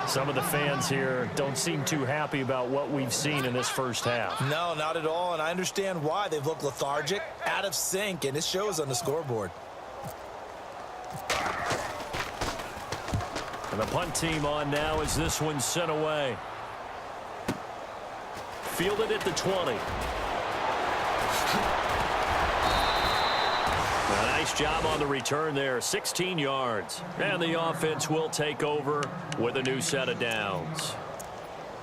Some of the fans here don't seem too happy about what we've seen in this first half. No, not at all, and I understand why. They've looked lethargic, out of sync, and it shows on the scoreboard. And the punt team on now as this one's sent away. Fielded at the 20. A nice job on the return there, 16 yards. And the offense will take over with a new set of downs.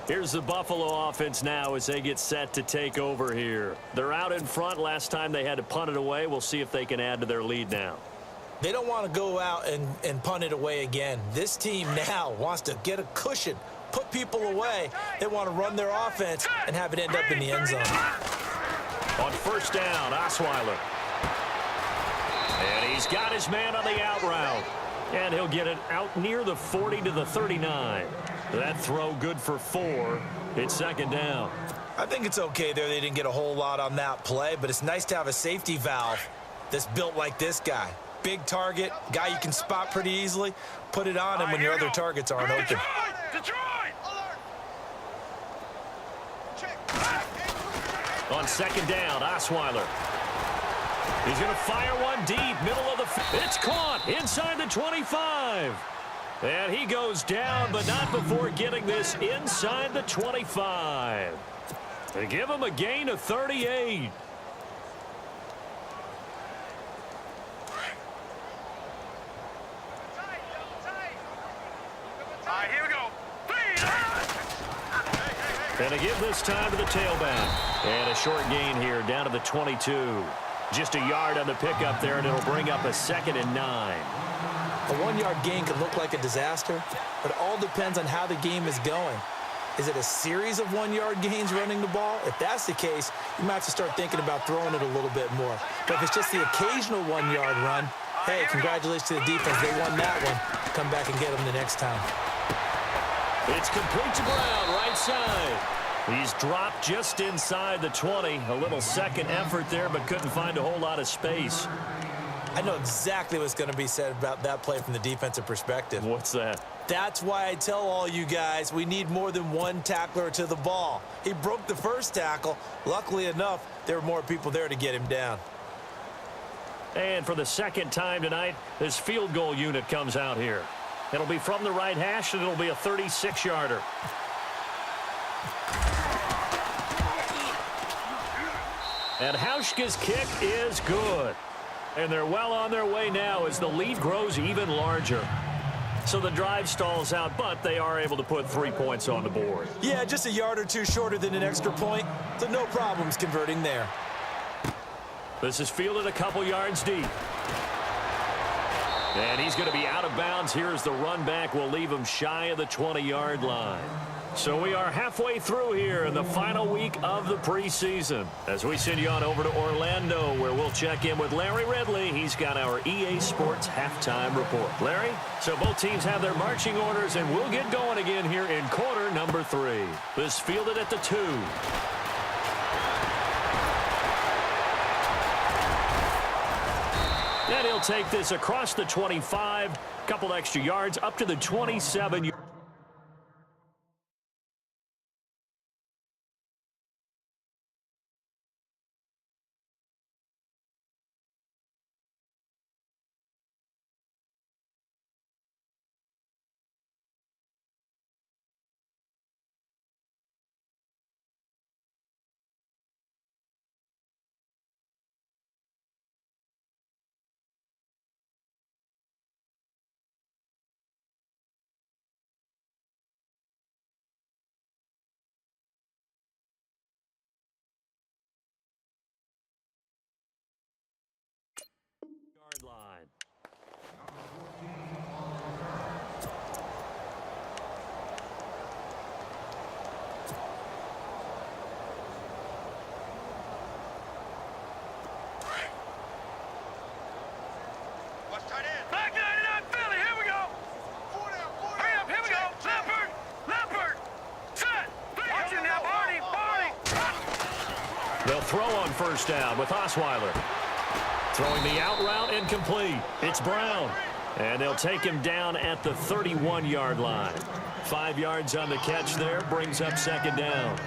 Here's the Buffalo offense now as they get set to take over here. They're out in front. Last time they had to punt it away. We'll see if they can add to their lead now. They don't want to go out and punt it away again. This team now wants to get a cushion, put people away. They want to run their offense and have it end up in the end zone. On first down, Osweiler. And he's got his man on the out route. And he'll get it out near the 40 to the 39. That throw good for 4. It's second down. I think it's okay there. They didn't get a whole lot on that play, but it's nice to have a safety valve that's built like this guy. Big target, guy you can spot pretty easily. Put it on him when your other targets aren't open. On second down, Osweiler. He's going to fire one deep, middle of the field. It's caught inside the 25. And he goes down, but not before getting this inside the 25. They give him a gain of 38. Here we go. And they give this time to the tailback. And a short gain here down to the 22. Just a yard on the pickup there, and it'll bring up a 2nd and 9. A 1-yard gain could look like a disaster, but it all depends on how the game is going. Is it a series of 1-yard gains running the ball? If that's the case, you might have to start thinking about throwing it a little bit more. But if it's just the occasional 1-yard run, hey, congratulations to the defense. They won that one. Come back and get them the next time. It's complete to Brown, right side. He's dropped just inside the 20. A little second effort there, but couldn't find a whole lot of space. I know exactly what's going to be said about that play from the defensive perspective. What's that? That's why I tell all you guys we need more than one tackler to the ball. He broke the first tackle. Luckily enough, there were more people there to get him down. And for the second time tonight, this field goal unit comes out here. It'll be from the right hash, and it'll be a 36-yarder. And Hauschka's kick is good. And they're well on their way now as the lead grows even larger. So the drive stalls out, but they are able to put 3 points on the board. Yeah, just a yard or two shorter than an extra point, so no problems converting there. This is fielded a couple yards deep. And he's going to be out of bounds. Here's the run back. Will leave him shy of the 20-yard line. So we are halfway through here in the final week of the preseason. As we send you on over to Orlando, where we'll check in with Larry Ridley. He's got our EA Sports halftime report. Larry, so both teams have their marching orders, and we'll get going again here in quarter number 3. This fielded at the 2. And he'll take this across the 25, couple extra yards, up to the 27. Line. What's tight end? Back 99 Philly, here we go. Hurry up, here we go. Leopard. Set. Watch it now, Barney. They'll throw on first down with Osweiler. Throwing the out route incomplete. It's Brown. And they'll take him down at the 31-yard line. 5 yards on the catch there. Brings up second down.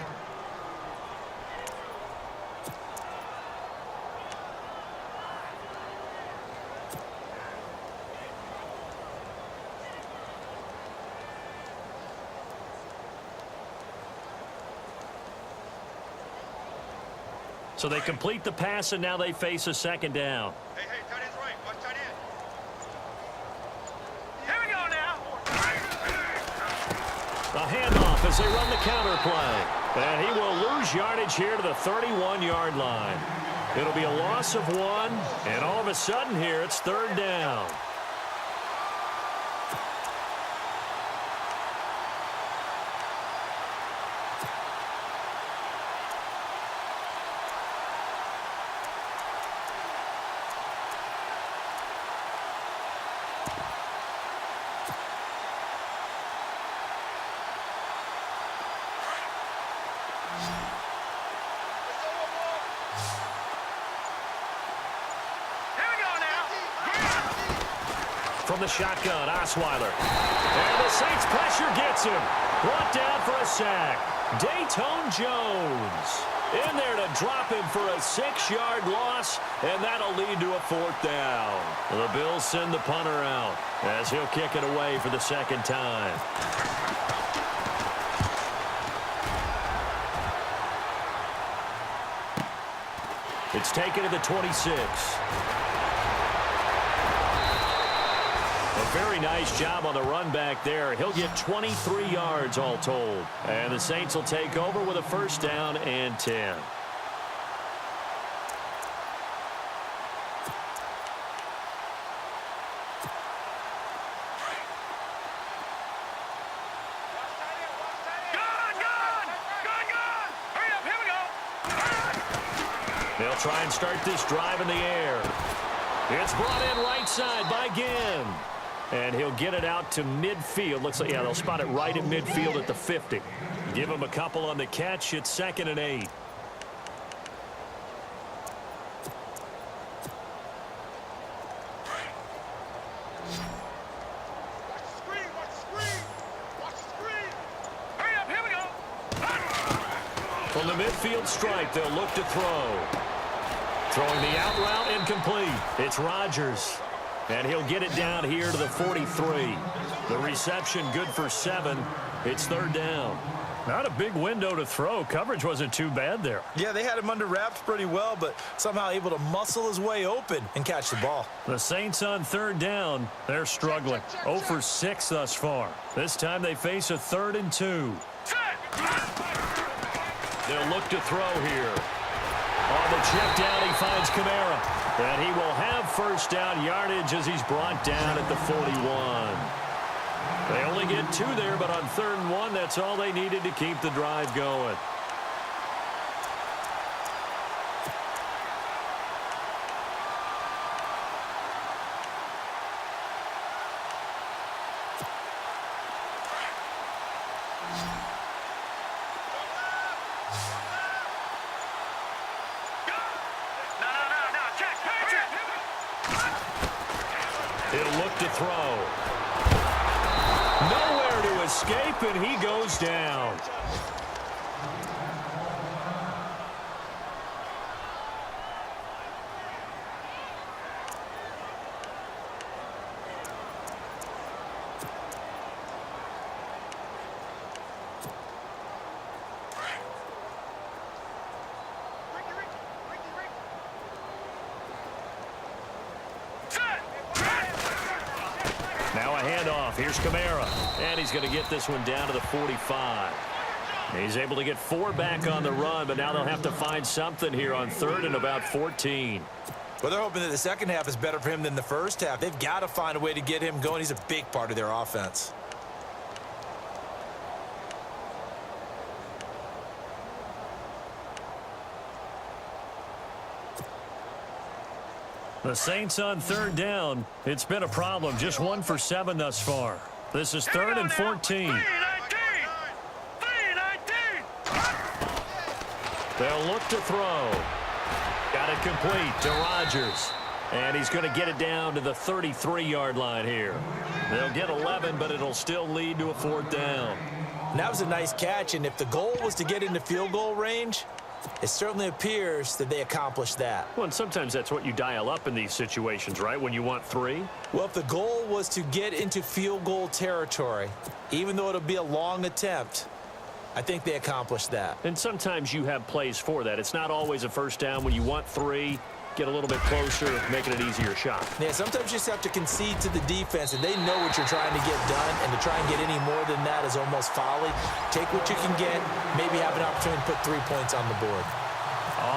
So they complete the pass, and now they face a second down. Hey, tight end's right. Watch tight end. Here we go now. A handoff as they run the counter play. And he will lose yardage here to the 31-yard line. It'll be a loss of 1, and all of a sudden here it's third down. From the shotgun, Osweiler. And the Saints pressure gets him. Brought down for a sack. Dayton Jones in there to drop him for a 6-yard loss, and that'll lead to a fourth down. The Bills send the punter out as he'll kick it away for the second time. It's taken to the 26. A very nice job on the run back there. He'll get 23 yards all told. And the Saints will take over with a first down and 10. Hurry up, here we go. They'll try and start this drive in the air. It's brought in right side by Ginn. And he'll get it out to midfield. Looks like, yeah, they'll spot it right in midfield at the 50. Give him a couple on the catch. It's 2nd and 8. Hurry up, here we go. From the midfield stripe, they'll look to throw. Throwing the out route incomplete. It's Rodgers. And he'll get it down here to the 43. The reception good for 7. It's third down. Not a big window to throw. Coverage wasn't too bad there. Yeah, they had him under wraps pretty well, but somehow able to muscle his way open and catch the ball. The Saints on third down. They're struggling. 0 for 6 thus far. This time they face a 3rd and 2. They'll look to throw here. On the check down, he finds Kamara. And he will have first down yardage as he's brought down at the 41. They only get 2 there, but on 3rd and 1, that's all they needed to keep the drive going. He'll look to throw. Nowhere to escape, and he goes down. Now a handoff. Here's Kamara. And he's going to get this one down to the 45. He's able to get 4 back on the run, but now they'll have to find something here on 3rd and about 14. Well, they're hoping that the second half is better for him than the first half. They've got to find a way to get him going. He's a big part of their offense. The Saints on 3rd down. It's been a problem. Just 1 for 7 thus far. This is 3rd and 14. They'll look to throw. Got it complete to Rodgers. And he's going to get it down to the 33-yard line here. They'll get 11, but it'll still lead to a 4th down. And that was a nice catch, and if the goal was to get into field goal range, it certainly appears that they accomplished that. Well, and sometimes that's what you dial up in these situations, right, when you want 3? Well, if the goal was to get into field goal territory, even though it'll be a long attempt, I think they accomplished that. And sometimes you have plays for that. It's not always a first down. When you want 3, get a little bit closer, making it an easier shot. Yeah, sometimes you just have to concede to the defense, and they know what you're trying to get done, and to try and get any more than that is almost folly. Take what you can get, maybe have an opportunity to put 3 points on the board.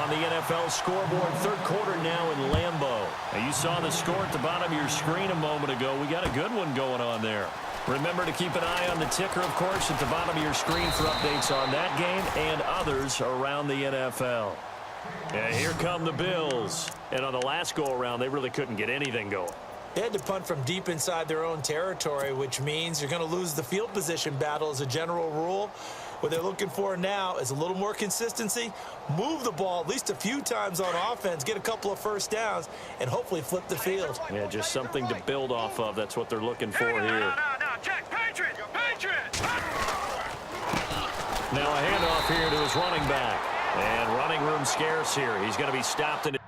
On the NFL scoreboard, 3rd quarter now in Lambeau. Now, you saw the score at the bottom of your screen a moment ago. We got a good one going on there. Remember to keep an eye on the ticker, of course, at the bottom of your screen for updates on that game and others around the NFL. And here come the Bills. And on the last go-around, they really couldn't get anything going. They had to punt from deep inside their own territory, which means you're going to lose the field position battle as a general rule. What they're looking for now is a little more consistency, move the ball at least a few times on offense, get a couple of first downs, and hopefully flip the field. Yeah, just something to build off of. That's what they're looking for here. No, check, Patriot! Now a handoff here to his running back. And running room scarce here. He's going to be stopped in.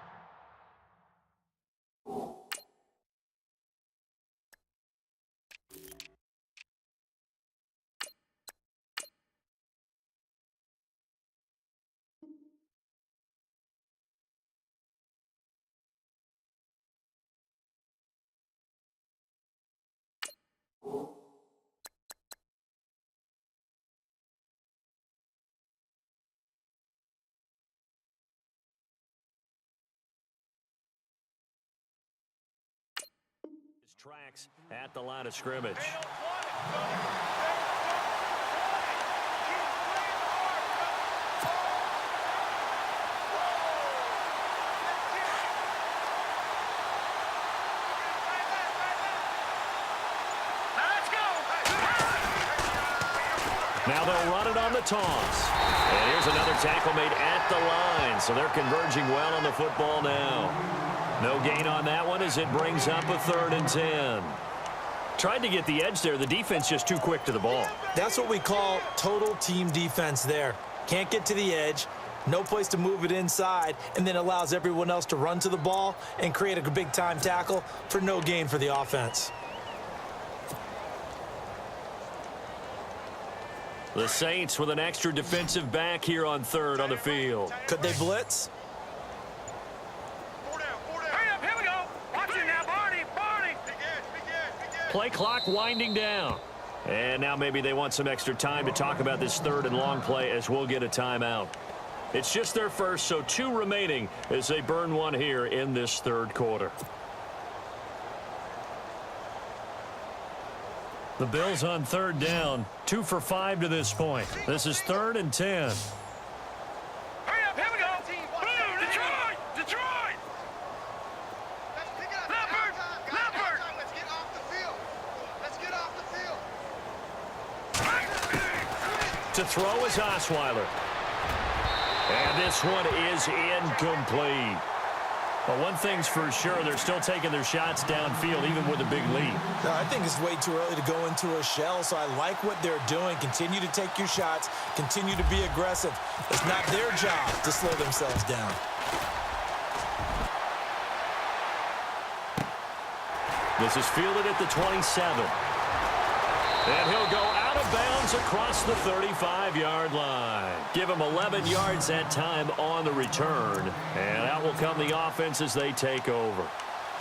Tracks at the line of scrimmage. Now they'll run it on the toss. And here's another tackle made at the line. So they're converging well on the football now. No gain on that one as it brings up a 3rd and 10. Tried to get the edge there. The defense just too quick to the ball. That's what we call total team defense there. Can't get to the edge, no place to move it inside, and then allows everyone else to run to the ball and create a big-time tackle for no gain for the offense. The Saints with an extra defensive back here on 3rd on the field. Could they blitz? Play clock winding down. And now maybe they want some extra time to talk about this 3rd and long play as we'll get a timeout. It's just their first, so 2 remaining as they burn one here in this third quarter. The Bills on third down, 2 for 5 to this point. This is 3rd and 10. Hurry up, here we go. Blue, Detroit, Detroit. Leopard, Leopard. Let's get off the field. Let's get off the field. To throw is Osweiler. And this one is incomplete. But one thing's for sure, they're still taking their shots downfield, even with a big lead. No, I think it's way too early to go into a shell, so I like what they're doing. Continue to take your shots. Continue to be aggressive. It's not their job to slow themselves down. This is fielded at the 27. And he'll go out of bounds across the 35-yard line. Give him 11 yards that time on the return. And out will come the offense as they take over.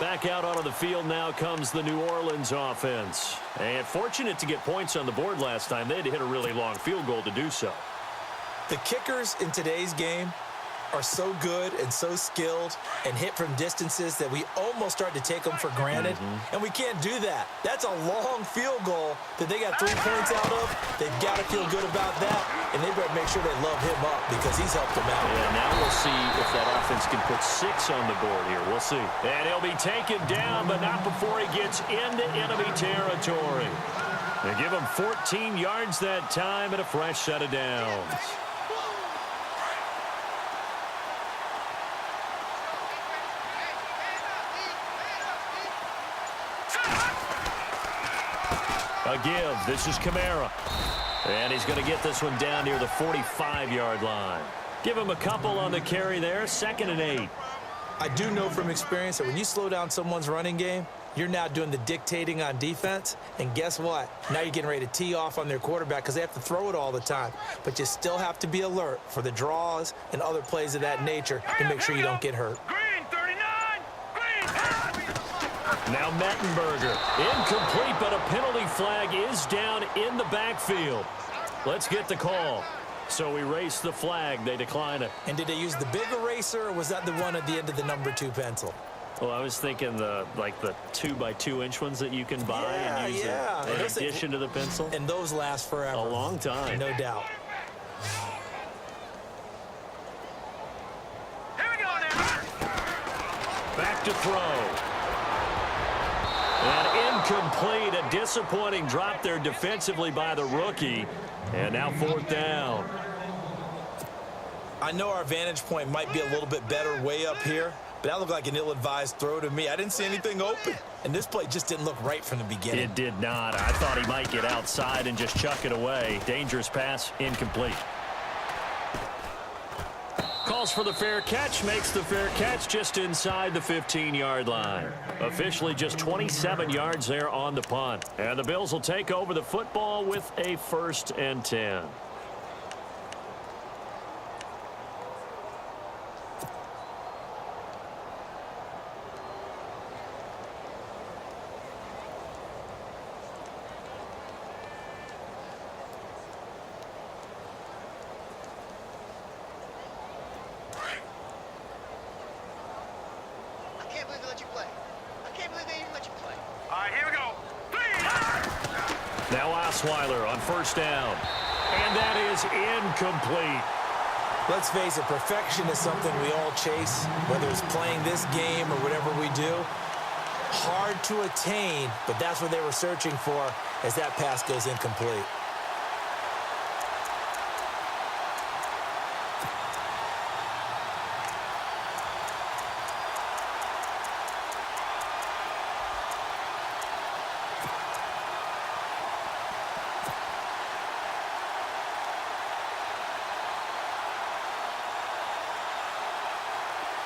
Back out onto the field now comes the New Orleans offense. And fortunate to get points on the board last time. They had to hit a really long field goal to do so. The kickers in today's game are so good and so skilled and hit from distances that we almost start to take them for granted. And we can't do that. That's a long field goal that they got 3 points out of. They've got to feel good about that, and they better make sure they love him up because he's helped them out. Yeah, now we'll see if that offense can put 6 on the board here. We'll see. And he'll be taken down, but not before he gets into enemy territory. They give him 14 yards that time and a fresh set of downs. A give. This is Kamara. And he's going to get this one down near the 45-yard line. Give him a couple on the carry there. 2nd and 8. I do know from experience that when you slow down someone's running game, you're now doing the dictating on defense. And guess what? Now you're getting ready to tee off on their quarterback because they have to throw it all the time. But you still have to be alert for the draws and other plays of that nature to make sure you don't get hurt. Green, 39. Green. Now Mettenberger. Incomplete, but a penalty flag is down in the backfield. Let's get the call. So we race the flag. They decline it. And did they use the big eraser, or was that the one at the end of the number 2 pencil? Well, I was thinking the 2x2-inch ones that you can buy and use in addition to the pencil. And those last forever. A long time. No doubt. Here we go now. Back to throw. And incomplete. A disappointing drop there defensively by the rookie. And now 4th down. I know our vantage point might be a little bit better way up here, but that looked like an ill-advised throw to me. I didn't see anything open, and this play just didn't look right from the beginning. It did not. I thought he might get outside and just chuck it away. Dangerous pass, incomplete. Calls for the fair catch, makes the fair catch just inside the 15-yard line. Officially just 27 yards there on the punt. And the Bills will take over the football with a 1st and 10. Osweiler on 1st down. And that is incomplete. Let's face it, perfection is something we all chase, whether it's playing this game or whatever we do. Hard to attain, but that's what they were searching for as that pass goes incomplete.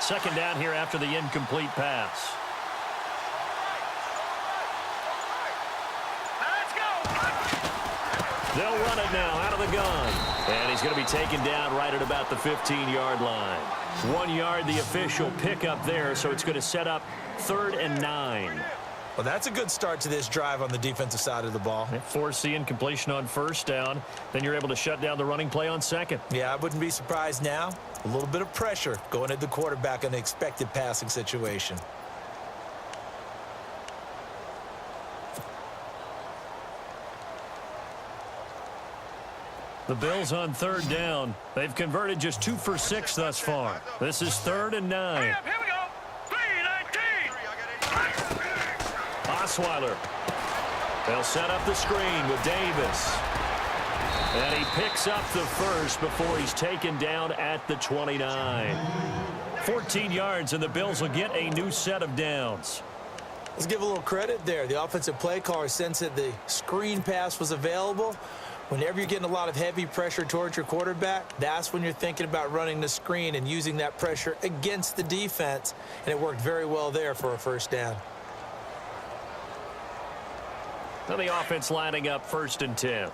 Second down here after the incomplete pass. Let's go. They'll run it now out of the gun. And he's going to be taken down right at about the 15-yard line. 1 yard, the official pickup there, so it's going to set up 3rd and 9. Well, that's a good start to this drive on the defensive side of the ball. Force the incompletion on first down. Then you're able to shut down the running play on second. Yeah, I wouldn't be surprised now. A little bit of pressure going at the quarterback in an expected passing situation. The Bills on third down. They've converted just 2 for 6 thus far. This is 3rd and 9. Here we go. 3-19. Osweiler. They'll set up the screen with Davis. And he picks up the first before he's taken down at the 29. 14 yards, and the Bills will get a new set of downs. Let's give a little credit there. The offensive play caller sensed that the screen pass was available. Whenever you're getting a lot of heavy pressure towards your quarterback, that's when you're thinking about running the screen and using that pressure against the defense. And it worked very well there for a first down. Now the offense lining up 1st and 10.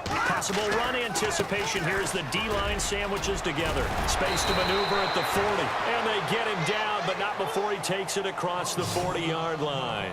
Possible run anticipation here as the D-line sandwiches together. Space to maneuver at the 40. And they get him down, but not before he takes it across the 40-yard line.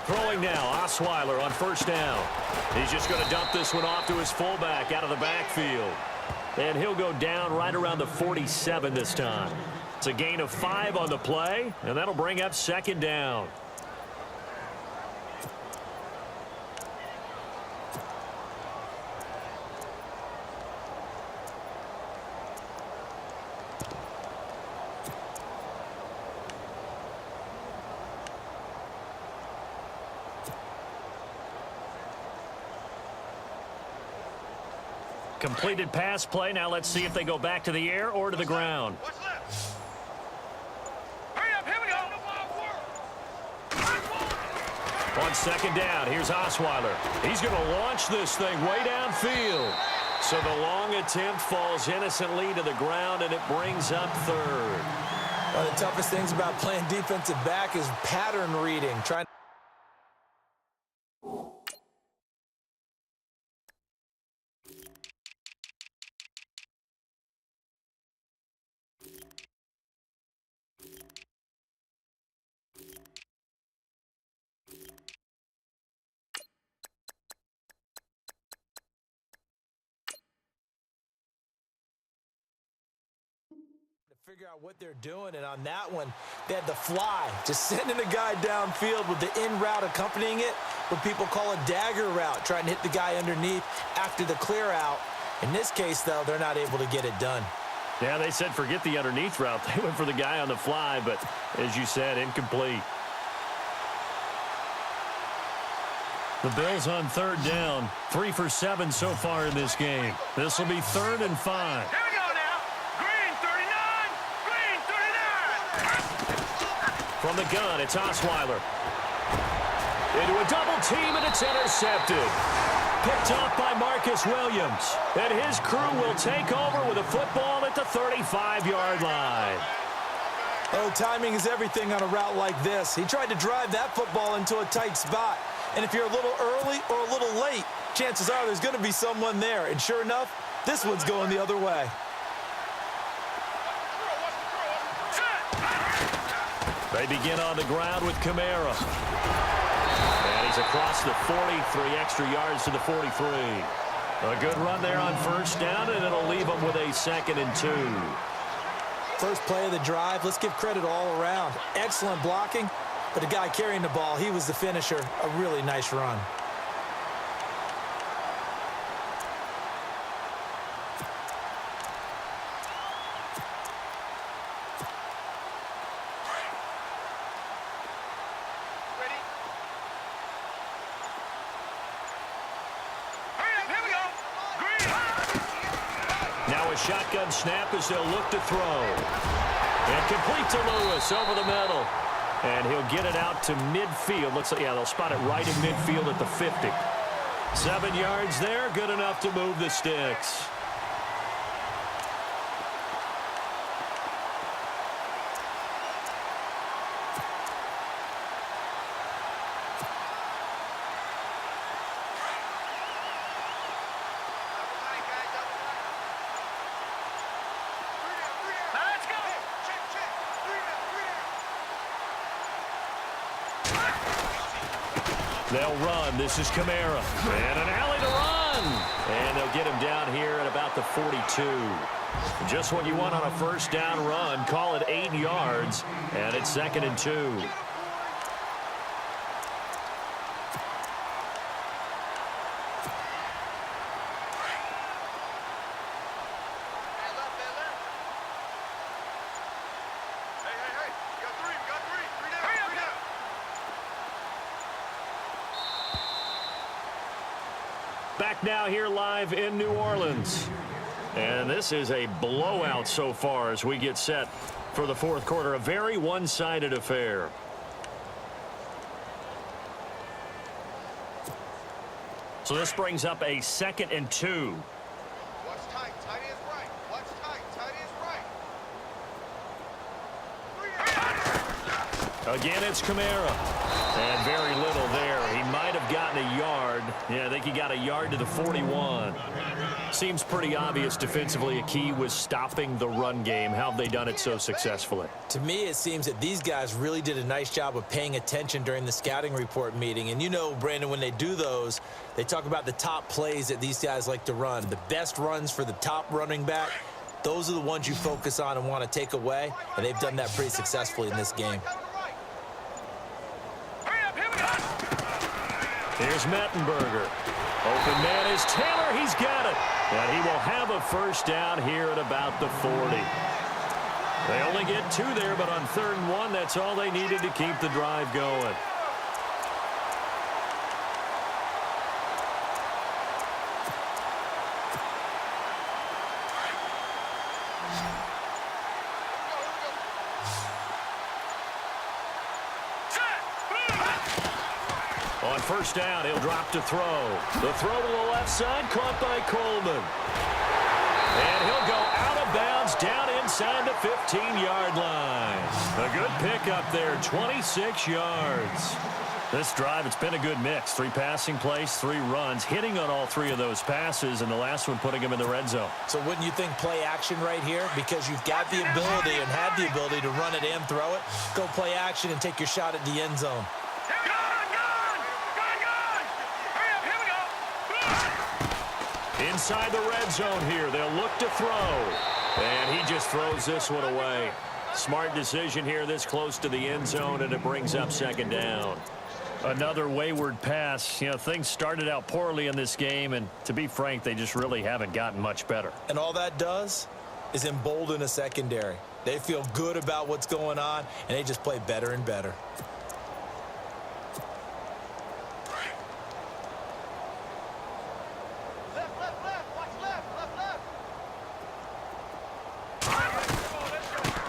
Throwing now, Osweiler on first down. He's just going to dump this one off to his fullback out of the backfield. And he'll go down right around the 47 this time. It's a gain of 5 on the play, and that'll bring up 2nd down. Completed pass play. Now let's see if they go back to the air or to the ground. Hurry up, here we go. On 2nd down, here's Osweiler. He's going to launch this thing way downfield. So the long attempt falls innocently to the ground, and it brings up 3rd. One of the toughest things about playing defensive back is pattern reading. Figure out what they're doing, and on that one, they had the fly, just sending a guy downfield with the in route accompanying it, what people call a dagger route, trying to hit the guy underneath after the clear out. In this case, though, they're not able to get it done. Yeah, they said forget the underneath route. They went for the guy on the fly, but as you said, incomplete. The Bills on 3rd down, 3 for 7 so far in this game. This will be 3rd and 5. Here we go now. Green 39. Green 39. From the gun, it's Osweiler. Into a double team, and it's intercepted. Picked off by Marcus Williams. And his crew will take over with a football at the 35-yard line. Oh, timing is everything on a route like this. He tried to drive that football into a tight spot. And if you're a little early or a little late, chances are there's going to be someone there. And sure enough, this one's going the other way. They begin on the ground with Kamara. And he's across the 40, 3 extra yards to the 43. A good run there on first down, and it'll leave them with a 2nd and 2. First play of the drive, let's give credit all around. Excellent blocking, but the guy carrying the ball, he was the finisher. A really nice run. Shotgun snap as they'll look to throw. And complete to Lewis over the middle. And he'll get it out to midfield. Looks like, yeah, they'll spot it right in midfield at the 50. 7 yards there, good enough to move the sticks. They'll run. This is Kamara. And an alley to run. And they'll get him down here at about the 42. Just what you want on a first down run. Call it 8 yards. And it's 2nd and 2. Back now here live in New Orleans. And this is a blowout so far as we get set for the fourth quarter. A very one-sided affair. So this brings up a 2nd and 2. Watch tight. Tight is right. Watch tight. Tight is right. Again, it's Kamara. And very little there. He might have gotten a yard. Yeah, I think he got a yard to the 41. Seems pretty obvious defensively. A key was stopping the run game. How have they done it so successfully? To me, it seems that these guys really did a nice job of paying attention during the scouting report meeting. And you know, Brandon, when they do those, they talk about the top plays that these guys like to run. The best runs for the top running back. Those are the ones you focus on and want to take away. And they've done that pretty successfully in this game. Here's Mettenberger. Open man is Taylor. He's got it. And he will have a first down here at about the 40. They only get 2 there, but on 3rd and 1, that's all they needed to keep the drive going. On first down, he'll drop to throw. The throw to the left side, caught by Coleman. And he'll go out of bounds down inside the 15-yard line. A good pickup there, 26 yards. This drive, it's been a good mix. 3 passing plays, 3 runs, hitting on all 3 of those passes, and the last one putting him in the red zone. So wouldn't you think play action right here? Because you've got the ability and have the ability to run it and throw it. Go play action and take your shot at the end zone. Inside the red zone here, they'll look to throw. And he just throws this one away. Smart decision here this close to the end zone, and it brings up 2nd down. Another wayward pass. You know, things started out poorly in this game, and to be frank, they just really haven't gotten much better. And all that does is embolden a secondary. They feel good about what's going on, and they just play better and better.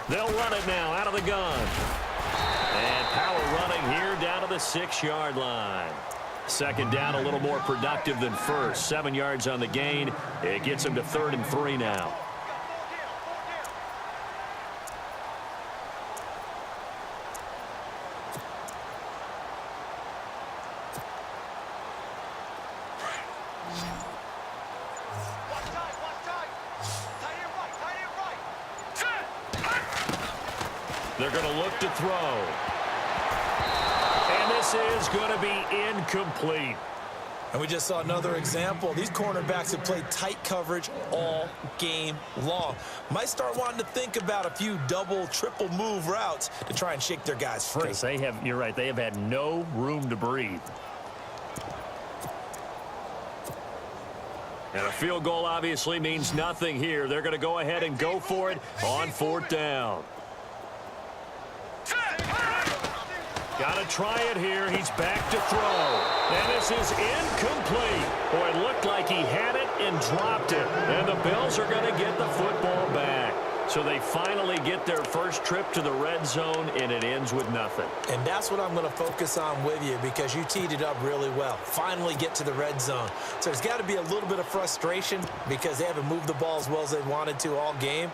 They'll run it now out of the gun. And Powell running here down to the 6-yard line. 2nd down, a little more productive than first. 7 yards on the gain. It gets him to 3rd and 3 now. They're going to look to throw. And this is going to be incomplete. And we just saw another example. These cornerbacks have played tight coverage all game long. Might start wanting to think about a few double, triple move routes to try and shake their guys free. Yes, you're right, they have had no room to breathe. And a field goal obviously means nothing here. They're going to go ahead and go for it on 4th down. Got to try it here. He's back to throw. And this is incomplete. Boy, it looked like he had it and dropped it. And the Bills are going to get the football back. So they finally get their first trip to the red zone, and it ends with nothing. And that's what I'm going to focus on with you because you teed it up really well. Finally get to the red zone. So there's got to be a little bit of frustration because they haven't moved the ball as well as they wanted to all game.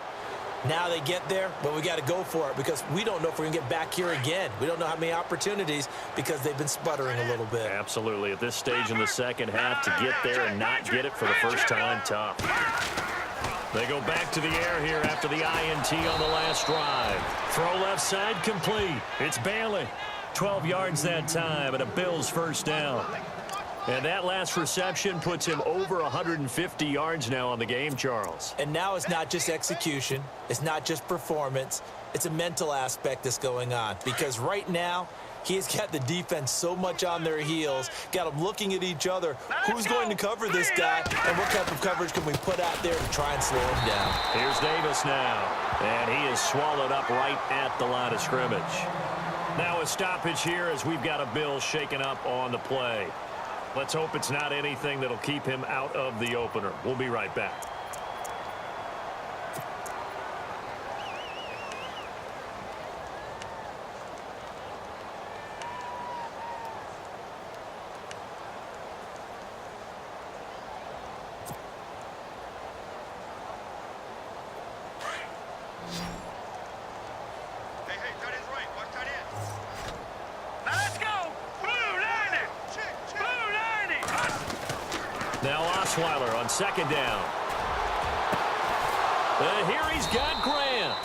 Now they get there, but we got to go for it because we don't know if we're going to get back here again. We don't know how many opportunities because they've been sputtering a little bit. Absolutely. At this stage in the second half, to get there and not get it for the first time, tough. They go back to the air here after the INT on the last drive. Throw left side complete. It's Bailey. 12 yards that time and a Bills first down. And that last reception puts him over 150 yards now on the game, Charles. And now it's not just execution. It's not just performance. It's a mental aspect that's going on. Because right now, he's got the defense so much on their heels, got them looking at each other. Who's going to cover this guy, and what type of coverage can we put out there to try and slow him down? Here's Davis now, and he is swallowed up right at the line of scrimmage. Now a stoppage here as we've got a Bill shaken up on the play. Let's hope it's not anything that'll keep him out of the opener. We'll be right back. Now Osweiler on second down. And here he's got Grant.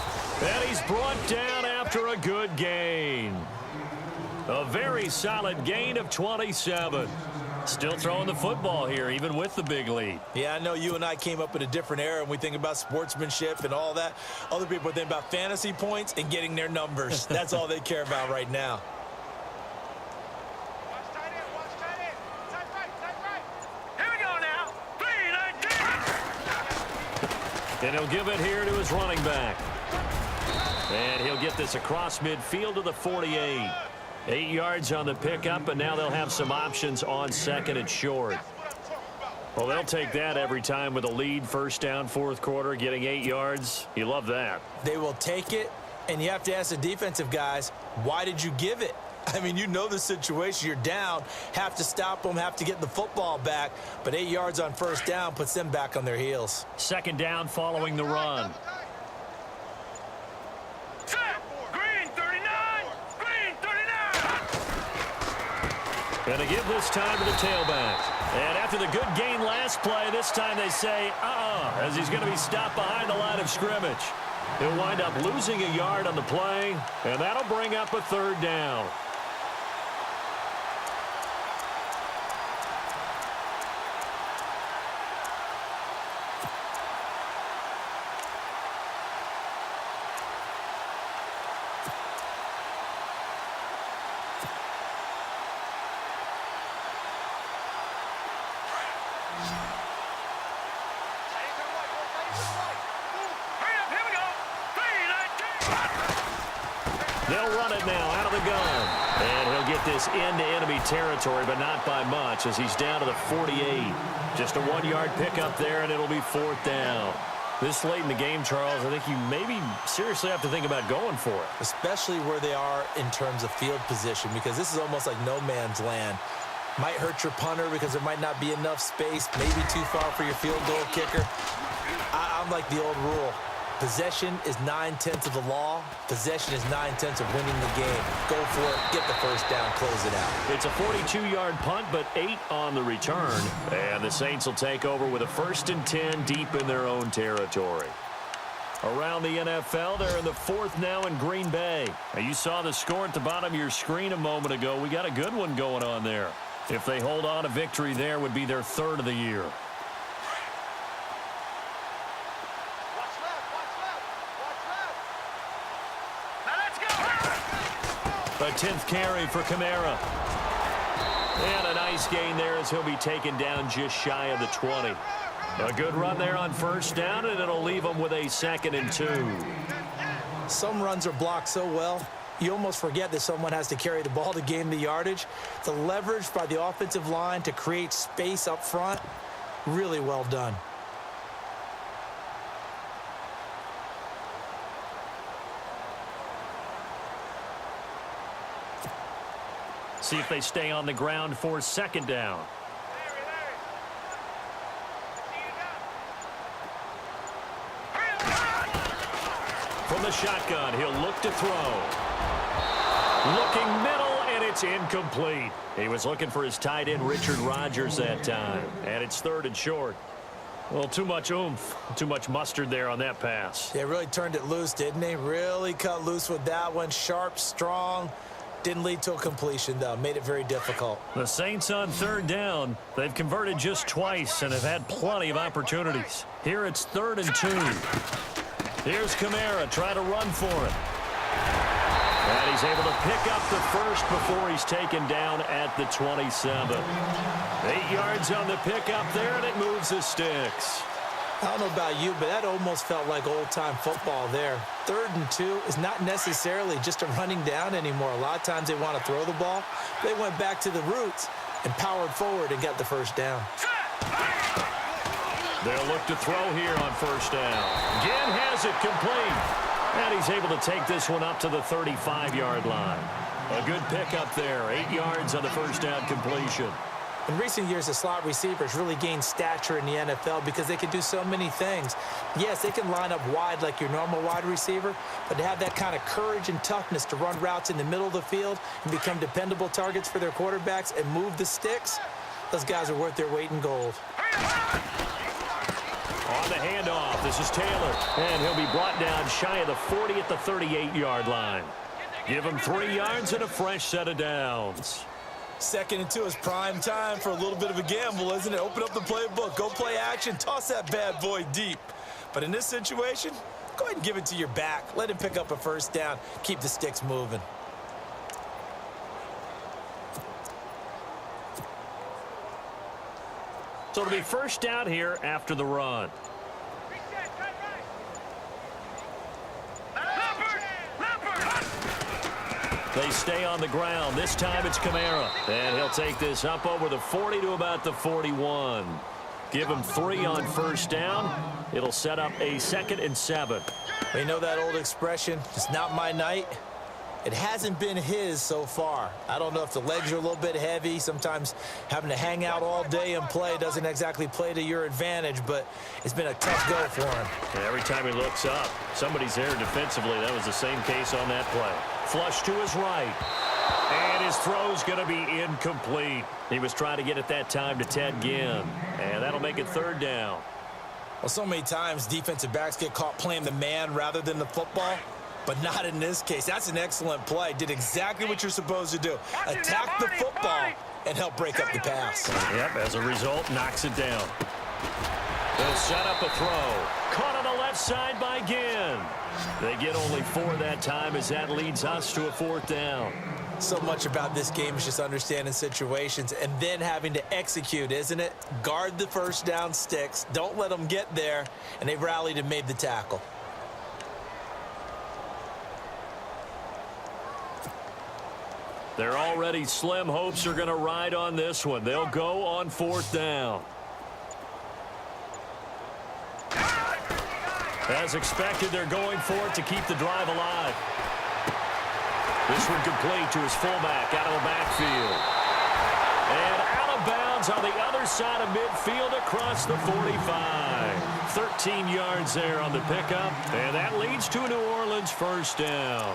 And he's brought down after a good gain. A very solid gain of 27. Still throwing the football here, even with the big lead. Yeah, I know you and I came up in a different era, and we think about sportsmanship and all that. Other people think about fantasy points and getting their numbers. That's all they care about right now. And he'll give it here to his running back. And he'll get this across midfield to the 48. 8 yards on the pickup, and now they'll have some options on second and short. Well, they'll take that every time with a lead, first down, fourth quarter, getting 8 yards. You love that. They will take it, and you have to ask the defensive guys, why did you give it? I mean, you know the situation. You're down, have to stop them, have to get the football back. But 8 yards on first down puts them back on their heels. Second down following the run. Green 39! Green 39! Going to give this time to the tailback. And after the good gain last play, this time they say, as he's going to be stopped behind the line of scrimmage. He'll wind up losing a yard on the play, and that'll bring up a third down. They'll run it now out of the gun. And he'll get this into enemy territory, but not by much as he's down to the 48. Just a 1 yard pickup there, and it'll be fourth down. This late in the game, Charles, I think you maybe seriously have to think about going for it. Especially where they are in terms of field position, because this is almost like no man's land. Might hurt your punter because there might not be enough space, maybe too far for your field goal kicker. I'm like the old rule. Possession is 9/10 of the law. Possession is 9/10 of winning the game. Go for it, get the first down, close it out. It's a 42-yard punt, but 8 on the return. And the Saints will take over with a 1st and 10 deep in their own territory. Around the NFL, they're in the 4th now in Green Bay. Now, you saw the score at the bottom of your screen a moment ago. We got a good one going on there. If they hold on, a victory there would be their 3rd of the year. A 10th carry for Kamara. And a nice gain there as he'll be taken down just shy of the 20. A good run there on first down, and it'll leave them with a 2nd and 2. Some runs are blocked so well, you almost forget that someone has to carry the ball to gain the yardage. The leverage by the offensive line to create space up front, really well done. see if they stay on the ground for second down. From the shotgun, he'll look to throw. Looking middle, and it's incomplete. He was looking for his tight end, Richard Rodgers, that time. And it's 3rd and short. Well, too much oomph, too much mustard there on that pass. They really turned it loose, didn't they? Really cut loose with that one. Sharp, strong. Didn't lead to a completion, though. Made it very difficult. The Saints on 3rd down. They've converted just twice and have had plenty of opportunities. Here it's 3rd and 2. Here's Kamara, try to run for it. And he's able to pick up the first before he's taken down at the 27. 8 yards on the pickup there, and it moves the sticks. I don't know about you, but that almost felt like old-time football there. 3rd and 2 is not necessarily just a running down anymore. A lot of times they want to throw the ball. They went back to the roots and powered forward and got the first down. They'll look to throw here on 1st down. Ginn has it complete. And he's able to take this one up to the 35-yard line. A good pickup there. 8 yards on the 1st down completion. In recent years, the slot receivers really gained stature in the NFL because they can do so many things. Yes, they can line up wide like your normal wide receiver, but to have that kind of courage and toughness to run routes in the middle of the field and become dependable targets for their quarterbacks and move the sticks, those guys are worth their weight in gold. On the handoff, this is Taylor, and he'll be brought down shy of the 40 at the 38-yard line. Give him 3 yards and a fresh set of downs. 2nd and 2 is prime time for a little bit of a gamble, isn't it? Open up the playbook, go play action, toss that bad boy deep. But in this situation, go ahead and give it to your back. Let him pick up a 1st down, keep the sticks moving. So it'll be 1st down here after the run. They stay on the ground. This time it's Kamara. And he'll take this up over the 40 to about the 41. Give him 3 on 1st down. It'll set up a 2nd and 7. You know that old expression, it's not my night? It hasn't been his so far. I don't know if the legs are a little bit heavy. Sometimes having to hang out all day and play doesn't exactly play to your advantage, but it's been a tough go for him. And every time he looks up, somebody's there defensively. That was the same case on that play. Flush to his right. And his throw's going to be incomplete. He was trying to get it that time to Ted Ginn. And that'll make it 3rd down. Well, so many times defensive backs get caught playing the man rather than the football. But not in this case. That's an excellent play. Did exactly what you're supposed to do. Attack the football and help break up the pass. Yep, as a result, knocks it down. They'll set up a throw. Caught on the left side by Ginn. They get only 4 that time as that leads us to a 4th down. So much about this game is just understanding situations and then having to execute, isn't it? Guard the 1st down sticks. Don't let them get there. And they rallied and made the tackle. They're already slim hopes are going to ride on this one. They'll go on 4th down. As expected, they're going for it to keep the drive alive. This one complete to his fullback out of the backfield. And out of bounds on the other side of midfield across the 45. 13 yards there on the pickup, and that leads to a New Orleans 1st down.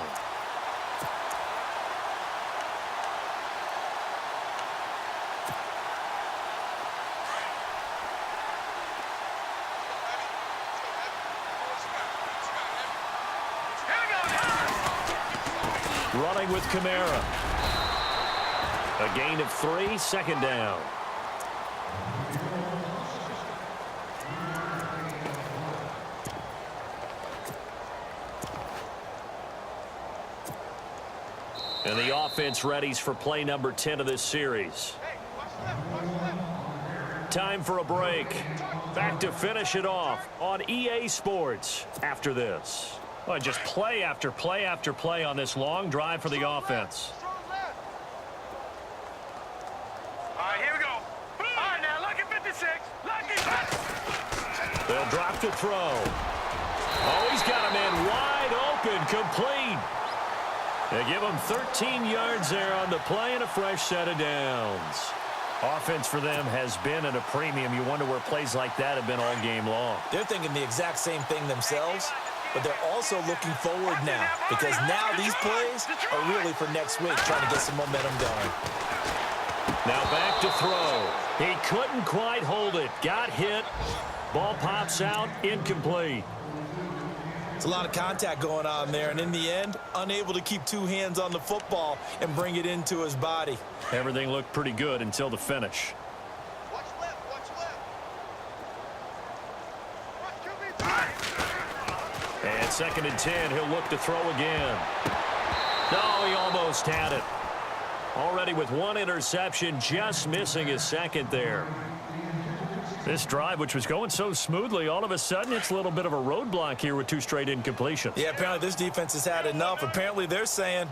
Running with Kamara. A gain of 3, 2nd down. And the offense readies for play number 10 of this series. Time for a break. Back to finish it off on EA Sports after this. Well, just play after play after play on this long drive for the offense. All right, here we go. All right, now, lucky 56. Lucky. They'll drop to throw. Oh, he's got a man wide open, complete. They give them 13 yards there on the play and a fresh set of downs. Offense for them has been at a premium. You wonder where plays like that have been all game long. They're thinking the exact same thing themselves, but they're also looking forward now because now these plays are really for next week, trying to get some momentum going. Now back to throw. He couldn't quite hold it. Got hit. Ball pops out. Incomplete. It's a lot of contact going on there, and in the end, unable to keep two hands on the football and bring it into his body. Everything looked pretty good until the finish. Watch left, watch left. And 2nd and 10, he'll look to throw again. No, he almost had it. Already with one interception, just missing his second there. This drive, which was going so smoothly, all of a sudden it's a little bit of a roadblock here with 2 straight incompletions. Yeah, apparently this defense has had enough. Apparently they're saying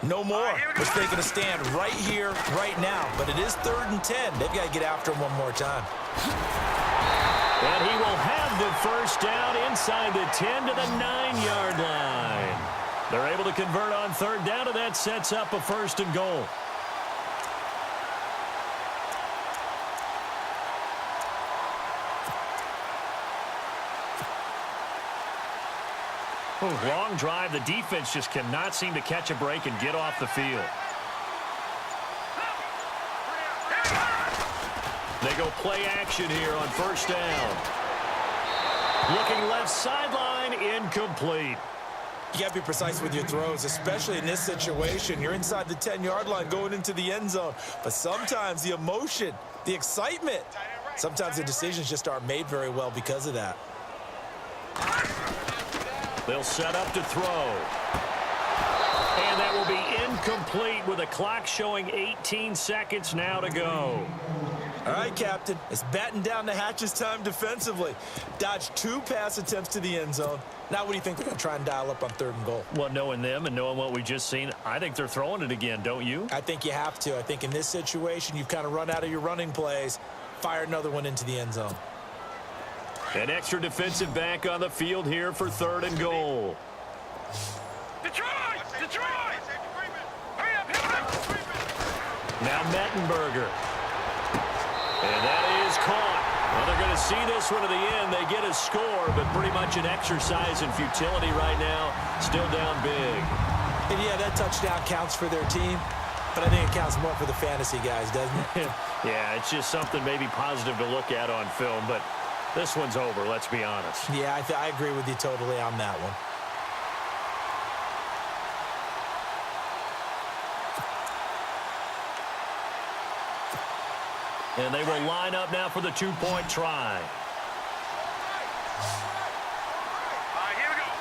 no more. We're taking a stand right here, right now. But it is 3rd and 10. They've got to get after him one more time. And he will have the first down inside the 10 to the 9-yard line. They're able to convert on 3rd down, and that sets up a 1st and goal. Long drive. The defense just cannot seem to catch a break and get off the field. They go play action here on 1st down. Looking left sideline, incomplete. You got to be precise with your throws, especially in this situation. You're inside the 10-yard line going into the end zone. But sometimes the emotion, the excitement, sometimes the decisions just aren't made very well because of that. They'll set up to throw. And that will be incomplete with a clock showing 18 seconds now to go. All right, Captain. It's batten down the hatches time defensively. Dodged 2 pass attempts to the end zone. Now what do you think they're going to try and dial up on 3rd and goal? Well, knowing them and knowing what we just seen, I think they're throwing it again, don't you? I think you have to. I think in this situation, you've kind of run out of your running plays. Fire another one into the end zone. An extra defensive back on the field here for 3rd and goal. Detroit! Detroit! Hurry up, hit him! Now Mettenberger. And that is caught. Well, they're going to see this one to the end. They get a score, but pretty much an exercise in futility right now. Still down big. And yeah, that touchdown counts for their team, but I think it counts more for the fantasy guys, doesn't it? Yeah, it's just something maybe positive to look at on film, but this one's over, let's be honest. Yeah, I agree with you totally on that one. And they will line up now for the 2-point try. All right, here we go.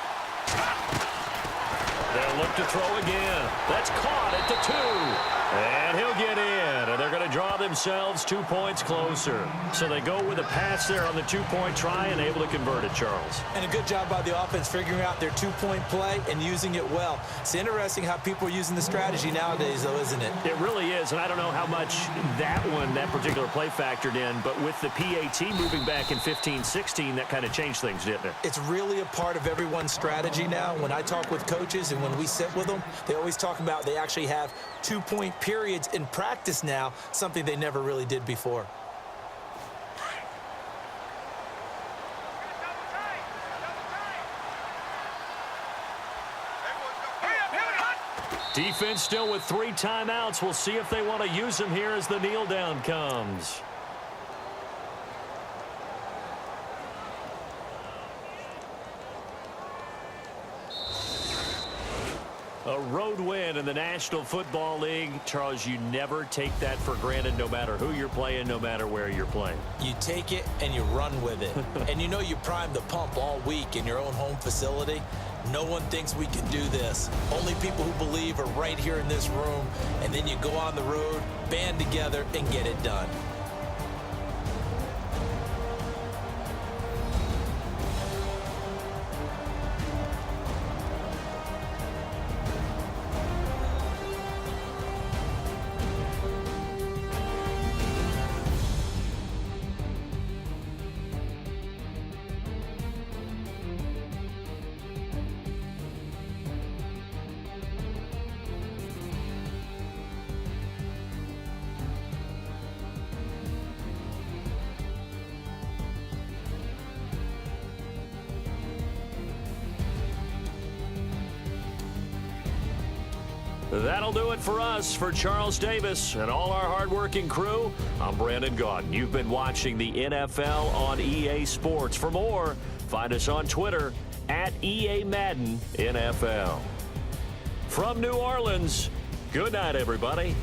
They'll look to throw again. That's caught at the 2. And he'll get in. And they're going to draw themselves 2 points closer. So they go with a pass there on the 2-point try and able to convert it, Charles. And a good job by the offense figuring out their 2-point play and using it well. It's interesting how people are using the strategy nowadays, though, isn't it? It really is, and I don't know how much that particular play factored in, but with the PAT moving back in 15-16, that kind of changed things, didn't it? It's really a part of everyone's strategy now. When I talk with coaches and when we sit with them, they always talk about they actually have 2-point periods in practice now, something they never really did before. Defense still with 3 timeouts. We'll see if they want to use them here as the kneel down comes. A road win in the National Football League. Charles, you never take that for granted, no matter who you're playing, no matter where you're playing. You take it and you run with it. And you know you primed the pump all week in your own home facility. No one thinks we can do this. Only people who believe are right here in this room. And then you go on the road, band together, and get it done. That'll do it for us. For Charles Davis and all our hardworking crew, I'm Brandon Gaudin. You've been watching the NFL on EA Sports. For more, find us on Twitter at EA Madden NFL. From New Orleans, good night, everybody.